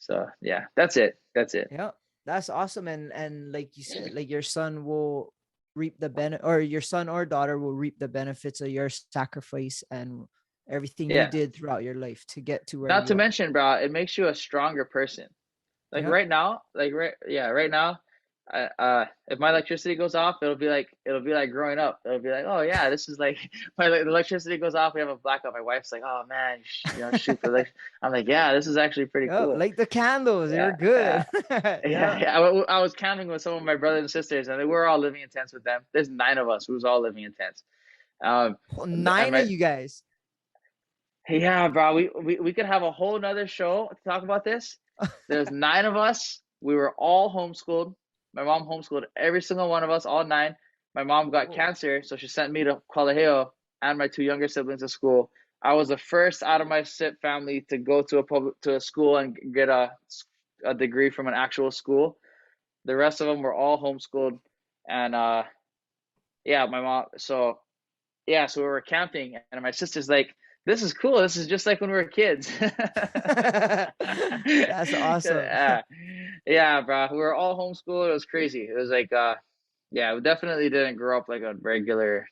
Speaker 2: So yeah, that's it. That's it.
Speaker 1: Yep. That's awesome. And like you said, like your son will reap the benefit, or your son or daughter will reap the benefits of your sacrifice and everything you
Speaker 2: Yeah.
Speaker 1: did throughout your life to get to where
Speaker 2: Not
Speaker 1: you
Speaker 2: to
Speaker 1: are.
Speaker 2: mention, bro, it makes you a stronger person. Like
Speaker 1: Yep.
Speaker 2: right now, right now, if my electricity goes off, it'll be like growing up. It'll be like, oh yeah, this is like the electricity goes off, we have a blackout. My wife's like, oh man, shoot for like. I'm like, yeah, this is actually pretty
Speaker 1: Yep.
Speaker 2: cool.
Speaker 1: Like the candles, they were
Speaker 2: Yeah, yeah,
Speaker 1: good.
Speaker 2: yeah.
Speaker 1: Yeah.
Speaker 2: Yeah. I was camping with some of my brothers and sisters, and they were all living in tents with them. There's 9 of us who was all living in tents. Um,
Speaker 1: Oh,
Speaker 2: and
Speaker 1: 9 of
Speaker 2: my
Speaker 1: you guys.
Speaker 2: Yeah, bro, we could have a whole nother show to talk about this. There's 9 of us. We were all homeschooled. My mom homeschooled every single one of us, all 9. My mom got
Speaker 1: Oh,
Speaker 2: cancer, so she sent me to Kualeheo and my 2 younger siblings to school. I was the first out of my family to go to a school and get a degree from an actual school. The rest of them were all homeschooled, and yeah, my mom. So yeah, so we were camping, and my sister's like, "This is cool. This is just like when we were kids."
Speaker 1: that's awesome.
Speaker 2: Yeah, yeah, bro. We were all homeschooled. It was crazy. It was like, yeah, we definitely didn't grow up like a regular.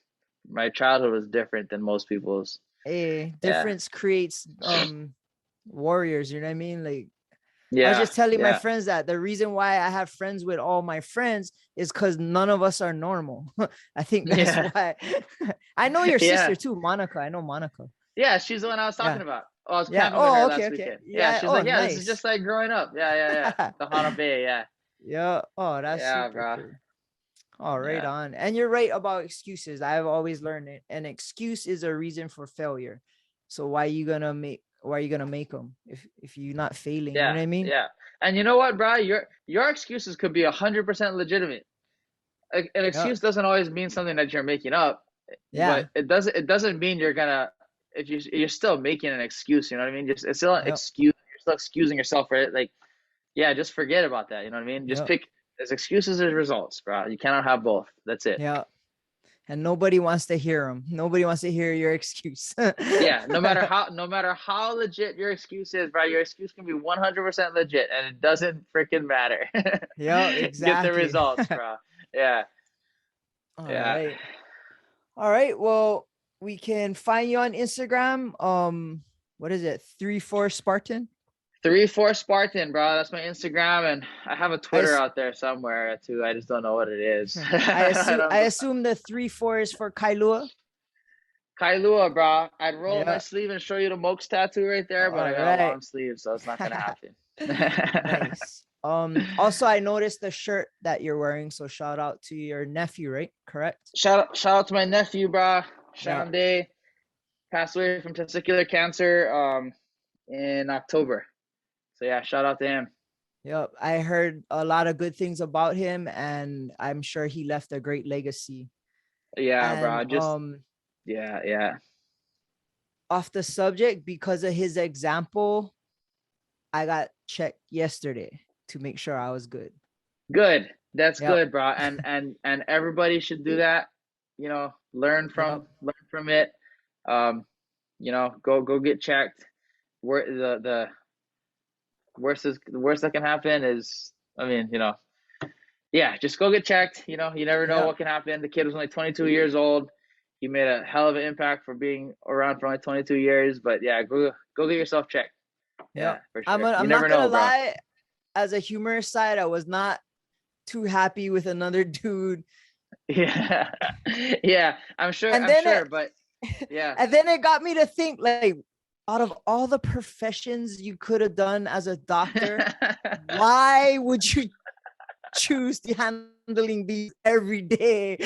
Speaker 2: My childhood was different than most people's.
Speaker 1: Hey,
Speaker 2: Yeah,
Speaker 1: difference creates warriors, you know what I mean? Like I was
Speaker 2: yeah,
Speaker 1: just telling my
Speaker 2: yeah,
Speaker 1: friends that the reason why I have friends with all my friends is because none of us are normal. I think that's
Speaker 2: yeah,
Speaker 1: why. I know your
Speaker 2: yeah,
Speaker 1: sister too, Monica. I know Monica.
Speaker 2: yeah. She's the one I was
Speaker 1: Yeah.
Speaker 2: talking about. Oh, I was
Speaker 1: Yeah.
Speaker 2: camping with her
Speaker 1: Oh, okay,
Speaker 2: last
Speaker 1: okay.
Speaker 2: weekend. Yeah,
Speaker 1: Yeah.
Speaker 2: she's
Speaker 1: Oh,
Speaker 2: like, yeah, this is
Speaker 1: nice.
Speaker 2: just like growing up. Yeah. The Hana Bay. Yeah,
Speaker 1: Yeah. Oh, that's
Speaker 2: yeah,
Speaker 1: super
Speaker 2: bro.
Speaker 1: cool. All right,
Speaker 2: Yeah,
Speaker 1: on. And you're right about excuses. I've always learned it. An excuse is a reason for failure. So why are you gonna make them if you're not failing? You know
Speaker 2: yeah,
Speaker 1: what I mean?
Speaker 2: yeah. And you know what, bro? Your excuses could be 100% legitimate. An
Speaker 1: Yeah.
Speaker 2: excuse doesn't always mean something that you're making up,
Speaker 1: Yeah.
Speaker 2: but it doesn't mean you're gonna if you're still making an excuse. You know what I mean? Just it's still an
Speaker 1: Yeah.
Speaker 2: excuse. You're still excusing yourself for it. Like yeah, just forget about that. You know what I mean? Just
Speaker 1: Yeah.
Speaker 2: pick as excuses as results, bro. You cannot have both. That's it.
Speaker 1: Yeah. And nobody wants to hear them. Nobody wants to hear your excuse.
Speaker 2: Yeah, no matter how legit your excuse is, bro, your excuse can be 100% legit, and it doesn't freaking matter.
Speaker 1: Yeah,
Speaker 2: Get the
Speaker 1: exactly.
Speaker 2: results, bro. Yeah,
Speaker 1: All
Speaker 2: yeah.
Speaker 1: right. All right. Well, we can find you on Instagram. What is it? 34 Spartan?
Speaker 2: 34 Spartan, bro. That's my Instagram, and I have a Twitter out there somewhere too. I just don't know what it is.
Speaker 1: I assume the 3-4 is for Kailua.
Speaker 2: Kailua, bro. I'd roll my sleeve and show you the Mokes tattoo right there, but I got a long sleeve, so it's not gonna happen.
Speaker 1: Nice. Also, I noticed the shirt that you're wearing, so shout out to your nephew, right? Correct.
Speaker 2: Shout out to my nephew, bro. Sean Day passed away from testicular cancer in October. So yeah, shout out to him.
Speaker 1: Yep, I heard a lot of good things about him, and I'm sure he left a great legacy.
Speaker 2: Yeah, and, bro. Yeah.
Speaker 1: Off the subject, because of his example, I got checked yesterday to make sure I was good.
Speaker 2: Good. That's good, bro. And everybody should do that. You know, learn from it. You know, go get checked. Where the worst that can happen is, I mean, you know, just go get checked. You know, you never know what can happen. The kid was only 22 years old. He made a hell of an impact for being around for only 22 years. But yeah, go get yourself checked. Yeah, for sure.
Speaker 1: I'm not gonna lie. As a humorous side, I was not too happy with another dude.
Speaker 2: Yeah, I'm sure. But yeah.
Speaker 1: And then it got me to think, like, out of all the professions you could have done as a doctor, why would you choose the handling these every day?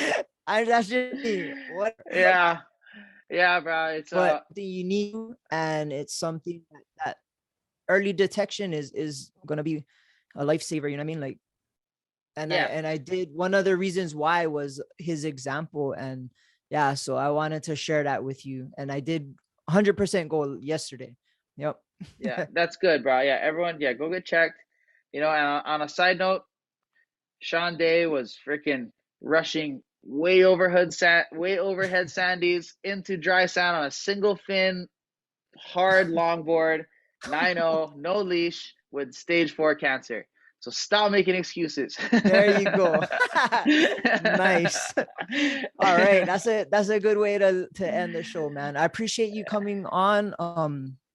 Speaker 1: That's just me. What?
Speaker 2: Yeah, bro. It's
Speaker 1: the unique, and it's something that early detection is gonna be a lifesaver. You know what I mean? Like, and I did, one of the reasons why was his example, and so I wanted to share that with you, and I did 100% go yesterday. Yep.
Speaker 2: Yeah, that's good, bro. Yeah, everyone, go get checked. You know, and on a side note, Sean Day was freaking rushing way overhead sandies into dry sand on a single fin, hard longboard, 9-0, no leash, with stage 4 cancer. So stop making excuses.
Speaker 1: There you go. Nice. All right, that's a good way to end the show, man. I appreciate you coming on.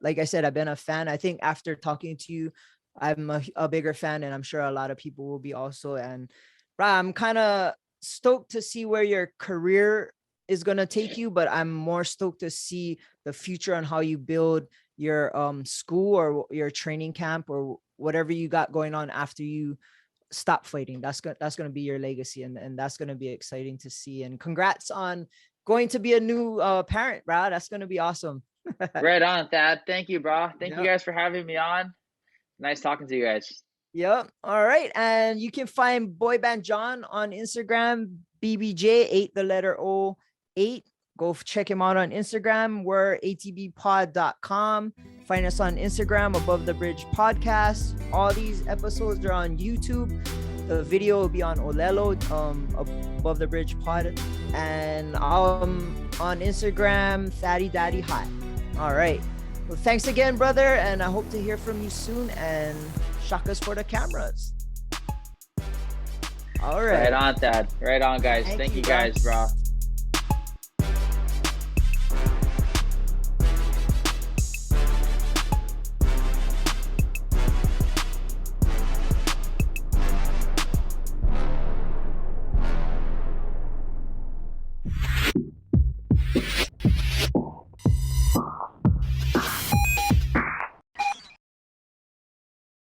Speaker 1: Like I said, I've been a fan. I think after talking to you, I'm a bigger fan, and I'm sure a lot of people will be also. And I'm kind of stoked to see where your career is gonna take you, but I'm more stoked to see the future on how you build your school or your training camp or whatever you got going on after you stop fighting. That's gonna be your legacy, and that's gonna be exciting to see. And congrats on going to be a new parent, bro. That's gonna be awesome.
Speaker 2: Right on, Thad. Thank you, bro. Thank you guys for having me on. Nice talking to you guys.
Speaker 1: Yep. All right. And you can find Boyband John on Instagram, BBJ8, the letter O8. Go check him out on Instagram. We're atbpod.com. Find us on Instagram, Above the Bridge Podcast. All these episodes are on YouTube. The video will be on Olelo, Above the Bridge Pod. And on Instagram, Thaddy Daddy Hot. All right. Well, thanks again, brother. And I hope to hear from you soon. And shakas for the cameras. All right.
Speaker 2: Right on, Thad. Right on, guys. Thank you guys, bro.